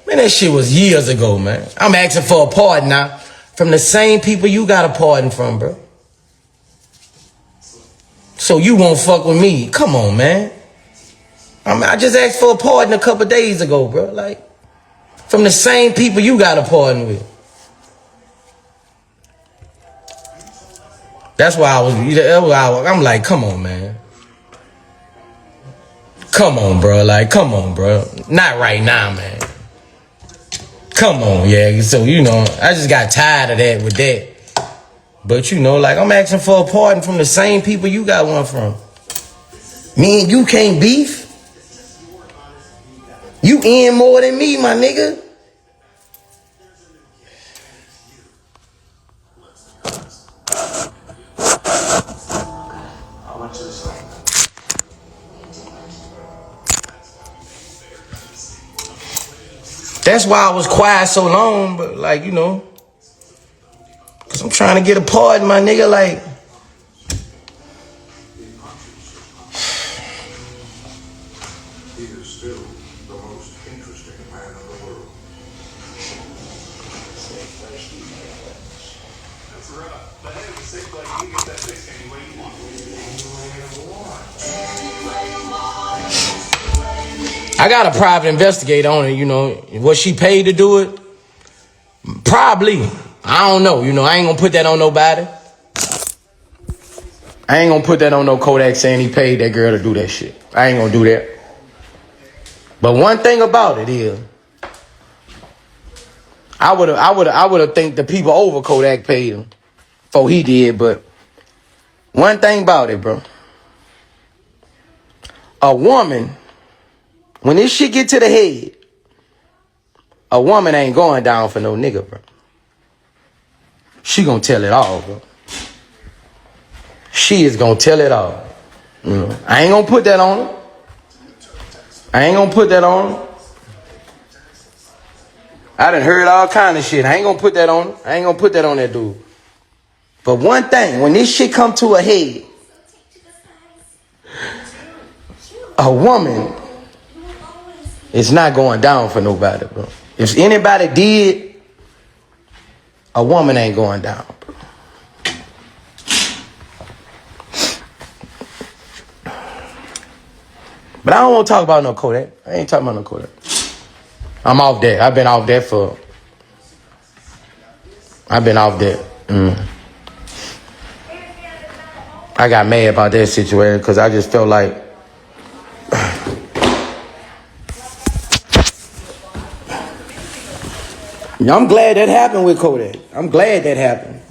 Man, that shit was years ago, man. I'm asking for a pardon now from the same people you got a pardon from, bro. So you won't fuck with me. Come on, man. I just asked for a pardon a couple days ago, bro. Like, from the same people you got a pardon with. That's why I'm like, come on, man. Come on, bro. Like, come on, bro. Not right now, man. Come on, yeah. So, I just got tired of that with that. But, like, I'm asking for a pardon from the same people you got one from. Me and you can't beef. You in more than me, my nigga. That's why I was quiet so long, but like, because I'm trying to get a pardon, my nigga, like. He is still the most interesting man in the world. That's right. But hey, the sick like you get that fixed any way you want. I got a private investigator on it, Was she paid to do it? Probably. I don't know, I ain't gonna put that on nobody. I ain't gonna put that on no Kodak saying he paid that girl to do that shit. I ain't gonna do that. But one thing about it is, I would have think the people over Kodak paid him before he did, but one thing about it, bro. A woman, when this shit get to the head, a woman ain't going down for no nigga, bro. She gonna tell it all, bro. She is gonna tell it all. I ain't gonna put that on her. I ain't gonna put that on her. I done heard all kind of shit. I ain't gonna put that on her. I ain't gonna put that on that dude. But one thing, when this shit come to a head, a woman is not going down for nobody, bro. If anybody did, a woman ain't going down, bro. But I don't want to talk about no Kodak. I ain't talking about no Kodak. I'm off that. I've been off that. I got mad about that situation because I just felt like I'm glad that happened with Kodak. I'm glad that happened.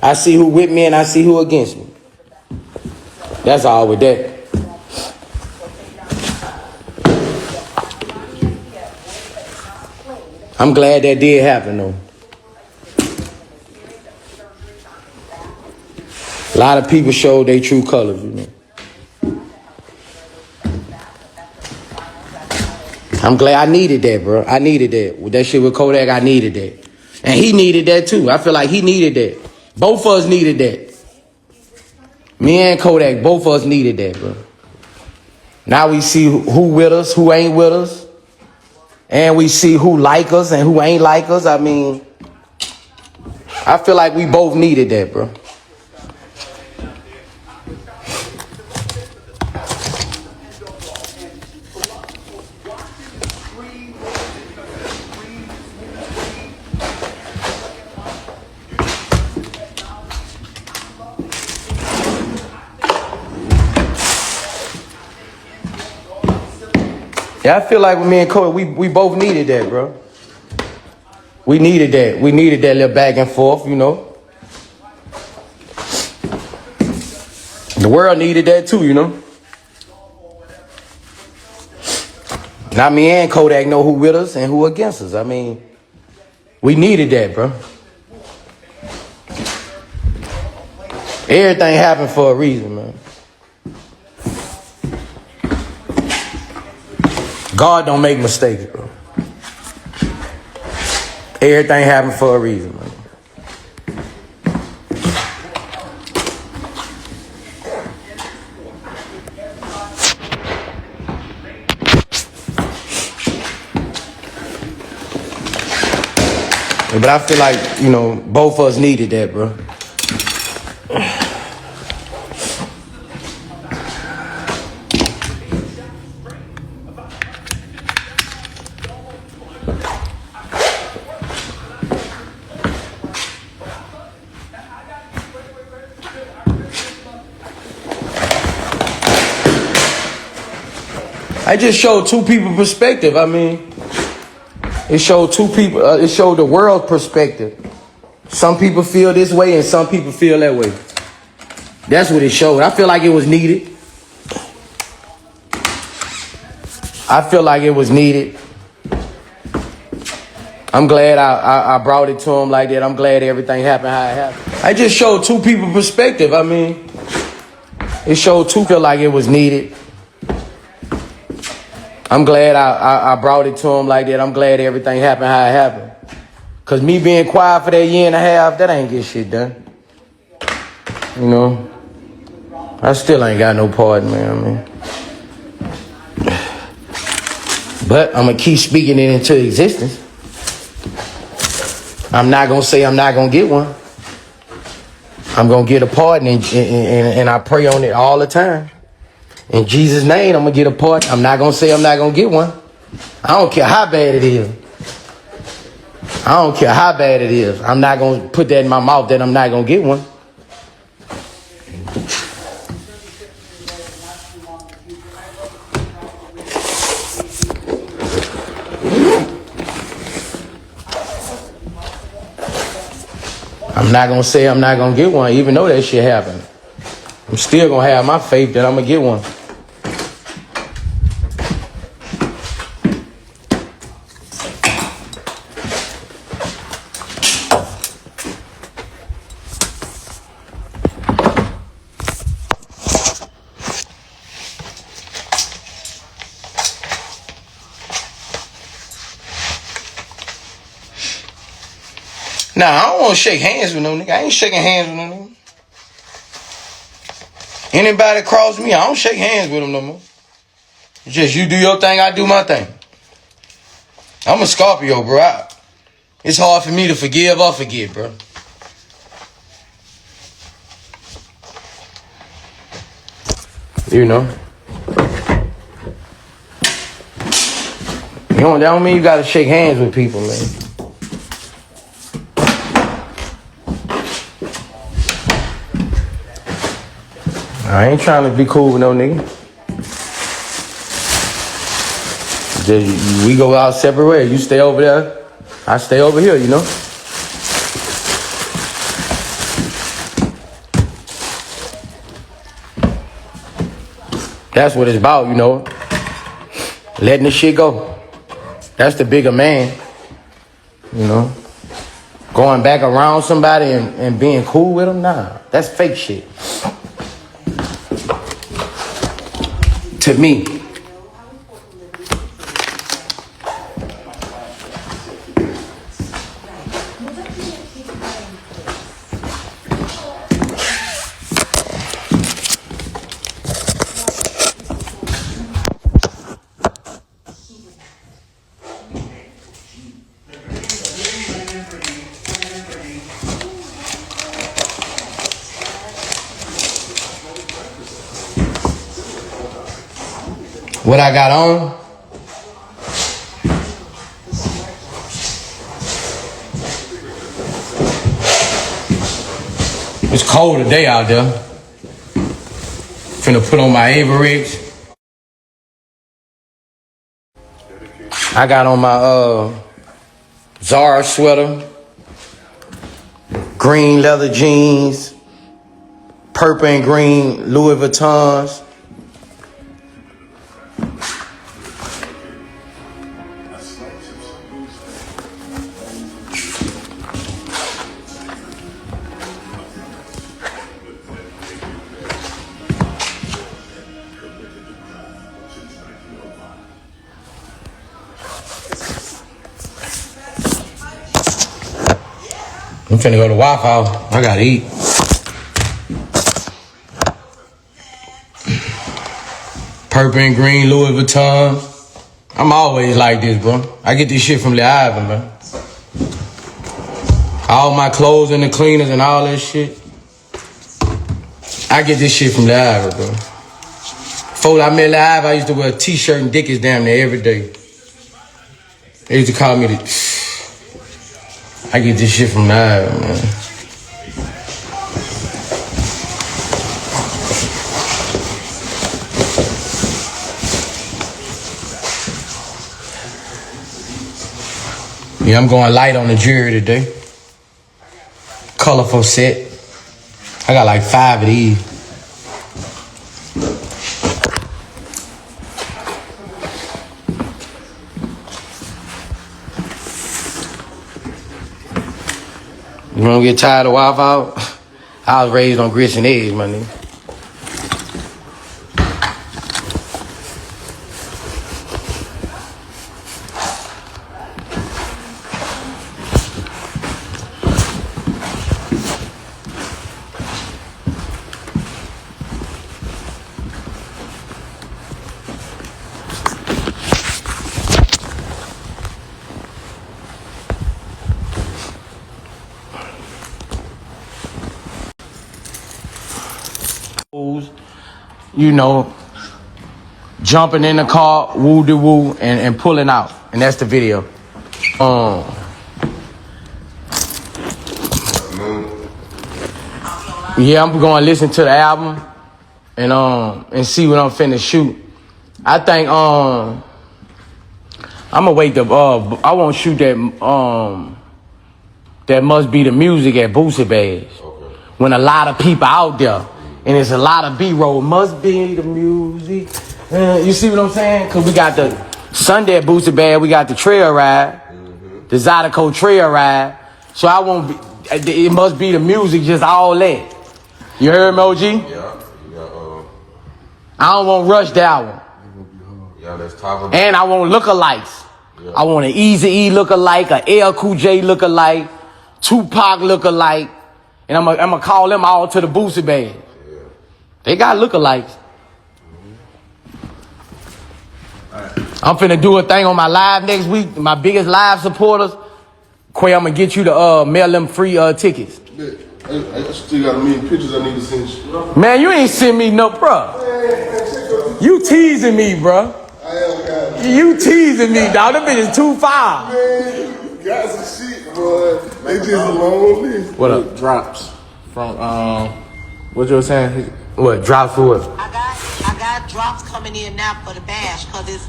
I see who with me and I see who against me. That's all with that. I'm glad that did happen, though. A lot of people showed their true colors, I'm glad I needed that, bro. I needed that. With that shit with Kodak, I needed that. And he needed that, too. I feel like he needed that. Both of us needed that. Me and Kodak, both of us needed that, bro. Now we see who with us, who ain't with us. And we see who like us and who ain't like us. I mean, I feel like we both needed that, bro. Yeah, I feel like with me and Cody, we both needed that, bro. We needed that. We needed that little back and forth, The world needed that too, Now me and Kodak know who with us and who against us. I mean, we needed that, bro. Everything happened for a reason, man. God don't make mistakes, bro. Everything happened for a reason, man. But I feel like, you know, both of us needed that, bro. I just showed two people perspective. I mean, it showed two people, it showed the world perspective. Some people feel this way and some people feel that way. That's what it showed. I feel like it was needed. I feel like it was needed. I'm glad I brought it to him like that. I'm glad everything happened how it happened. I just showed two people perspective. I mean, it showed two feel like it was needed. I'm glad I brought it to him like that. I'm glad everything happened how it happened. Because me being quiet for that year and a half, that ain't get shit done. You know? I still ain't got no part, man. But I'm going to keep speaking it into existence. I'm not going to say I'm not going to get one. I'm going to get a pardon and I pray on it all the time. In Jesus' name, I'm going to get a pardon. I'm not going to say I'm not going to get one. I don't care how bad it is. I don't care how bad it is. I'm not going to put that in my mouth that I'm not going to get one. I'm not going to say I'm not going to get one, even though that shit happened. I'm still going to have my faith that I'm going to get one. Nah, I don't want to shake hands with no nigga. I ain't shaking hands with no nigga. Anybody cross me, I don't shake hands with them no more. It's just you do your thing, I do my thing. I'm a Scorpio, bro. It's hard for me to forgive or forget, bro. You know. That don't mean you gotta shake hands with people, man. I ain't trying to be cool with no nigga. Just, we go out separate ways. You stay over there, I stay over here, you know? That's what it's about, you know? Letting the shit go. That's the bigger man, you know? Going back around somebody and being cool with them, nah. That's fake shit. To me. What I got on? It's cold today out there. Finna put on my Avericks. I got on my Zara sweater, green leather jeans, purple and green Louis Vuittons. I'm finna go to Waffle House. I gotta eat. Purple and green Louis Vuitton. I'm always like this, bro. I get this shit from Lil Ivan, man. All my clothes in the cleaners and all that shit. I get this shit from Lil Ivan, bro. Before I met Lil Ivan, I used to wear a t-shirt and Dickies damn near every day. They used to call me the... I get this shit from Lil Ivan, man. Yeah, I'm going light on the jewelry today. Colorful set. I got like 5 of these. You wanna get tired of Waffle House? I was raised on grits and eggs, my nigga. You know, jumping in the car, woo-de-woo, and pulling out. And that's the video. Yeah, I'm gonna listen to the album and see what I'm finna shoot. I think I'm gonna wait I won't shoot that must be the music at Boosie Bash. Okay. When a lot of people out there and it's a lot of B-roll, must be the music. You see what I'm saying? Cause we got the Sunday at Boosie Bash, we got the trail ride, the Zydeco trail ride. So I won't be, it must be the music, just all that. You heard me, OG? Yeah. I don't want rush that one. Yeah, that's top. And I want lookalikes. Yeah. I want an Eazy-E lookalike, a L Cool J lookalike, Tupac lookalike, and I'm gonna call them all to the Boosie Band. Yeah. They got lookalikes. I'm finna do a thing on my live next week. My biggest live supporters, Quay, I'm gonna get you to mail them free tickets. I still got a million pictures I need to send you. Man, you ain't send me no, bruh. You teasing me, bruh. You teasing me, dog. Them bitches too far. Man, you got some shit, boy. They just a long list. What up? Drops from what you were saying? What drops for what? I got drops coming in now for the bash, cause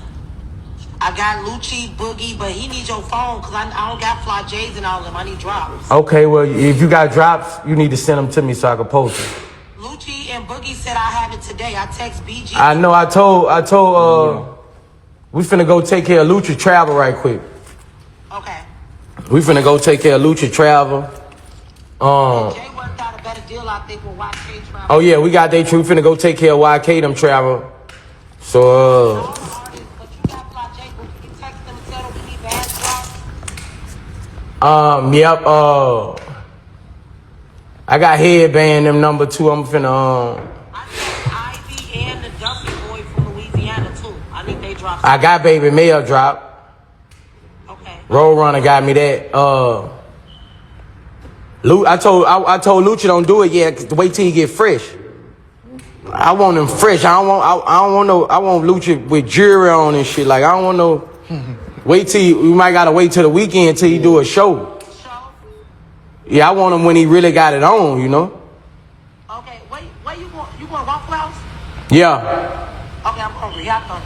I got Lucci, Boogie, but he needs your phone because I don't got Fly J's and all of them. I need drops. Okay, well, if you got drops, you need to send them to me so I can post them. Lucci and Boogie said I have it today. I text BG. I know. I told. We finna go take care of Lucci Travel right quick. Okay. We finna go take care of Lucci Travel. Jay worked out a better deal, I think, with YK Travel. Oh yeah, we got they true. We finna go take care of YK them Travel. So yep, I got headband them number 2. I'm finna I got Ivy and the Duffy boy from Louisiana too. I need they drops. I got Baby Mail drop. Okay. Roadrunner got me that. I told Lucci don't do it yet. Wait till he get fresh. I want him fresh. I want Lucci with jewelry on and shit. Like I don't want no. Wait till we might gotta wait till the weekend till he do a show. Yeah, I want him when he really got it on, you know. Okay, where you going? You going Waffle House? Yeah. Okay, I'm hungry. Here I come.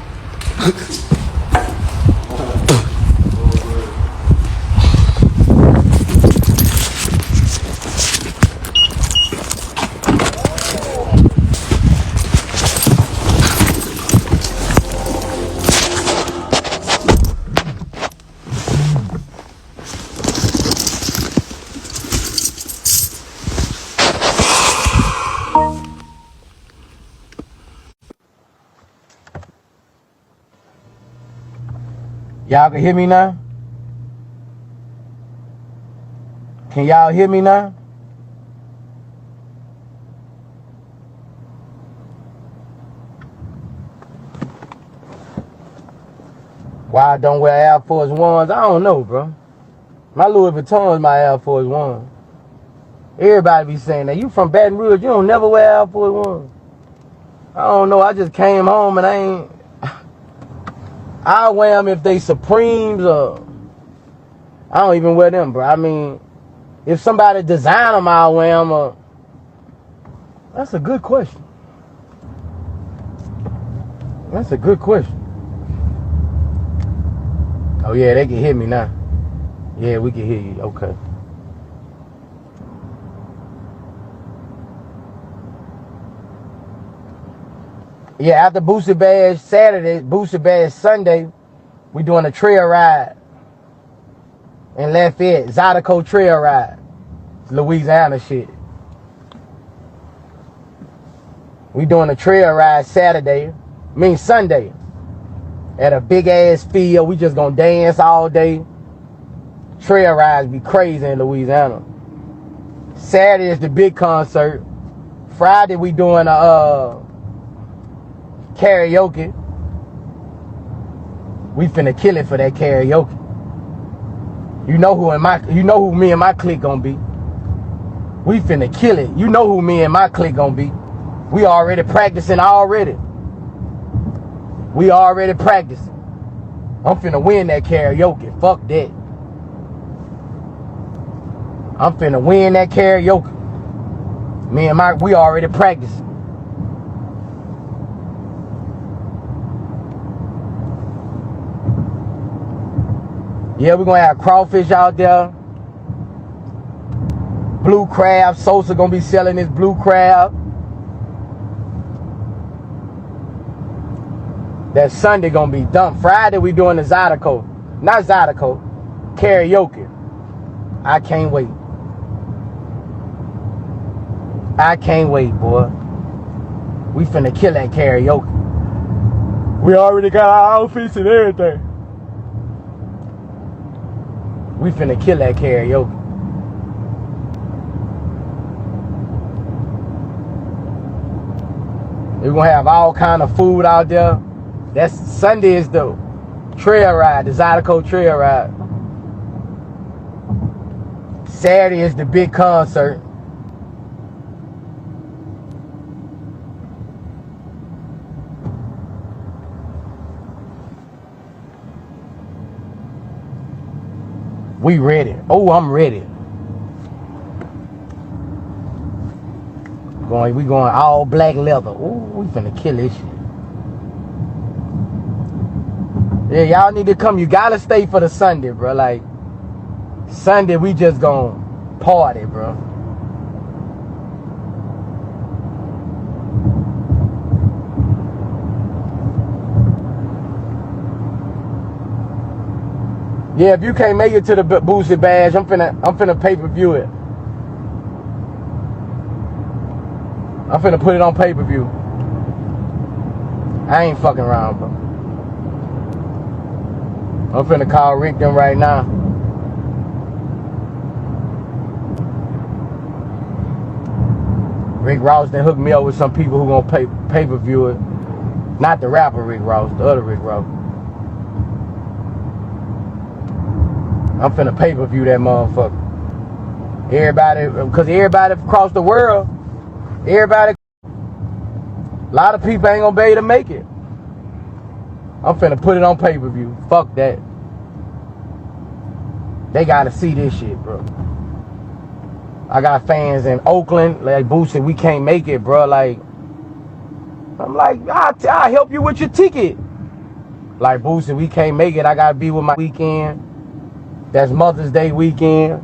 Y'all can hear me now? Can y'all hear me now? Why I don't wear Air Force Ones? I don't know, bro. My Louis Vuitton is my Air Force One. Everybody be saying that. You from Baton Rouge, you don't never wear Air Force One. I don't know, I just came home and I wear them if they Supremes or... I don't even wear them, bro. I mean, if somebody design them, I'll wear them. That's a good question. That's a good question. Oh yeah, they can hear me now. Yeah, we can hear you. Okay. Yeah, after Boosie Bash Saturday, Boosie Bash Sunday, we doing a trail ride in Lafayette, Zydeco trail ride. It's Louisiana shit. We doing a trail ride Sunday, at a big ass field. We just gonna dance all day. Trail rides be crazy in Louisiana. Saturday is the big concert. Friday we doing a karaoke. We finna kill it for that karaoke. You know who me and my clique gonna be. We finna kill it. You know who me and my clique gonna be. We already practicing already. We already practicing. I'm finna win that karaoke. Fuck that. I'm finna win that karaoke. We already practicing. Yeah, we're gonna have crawfish out there. Blue crab. Sosa gonna be selling his blue crab. That Sunday gonna be dumb. Friday we doing the Zydeco. Not Zydeco. Karaoke. I can't wait. I can't wait, boy. We finna kill that karaoke. We already got our outfits and everything. We finna kill that karaoke. We're gonna have all kind of food out there. That's Sunday is the trail ride, the Zydeco trail ride. Saturday is the big concert. We ready. Oh, I'm ready. We going all black leather. Ooh, we finna kill this shit. Yeah, y'all need to come. You gotta stay for the Sunday, bro. Like, Sunday, we just gonna party, bro. Yeah, if you can't make it to the Boosie Bash, I'm finna pay-per-view it. I'm finna put it on pay-per-view. I ain't fucking around, bro. I'm finna call Rick them right now. Rick Ross then hooked me up with some people who gonna pay-per-view it. Not the rapper Rick Ross, the other Rick Ross. I'm finna pay-per-view that motherfucker. Everybody, because everybody across the world, a lot of people ain't gonna be able to make it. I'm finna put it on pay-per-view. Fuck that. They gotta see this shit, bro. I got fans in Oakland, like Boosie, we can't make it, bro. Like, I'm like, I'll help you with your ticket. Like, Boosie, we can't make it. I gotta be with my weekend. That's Mother's Day weekend.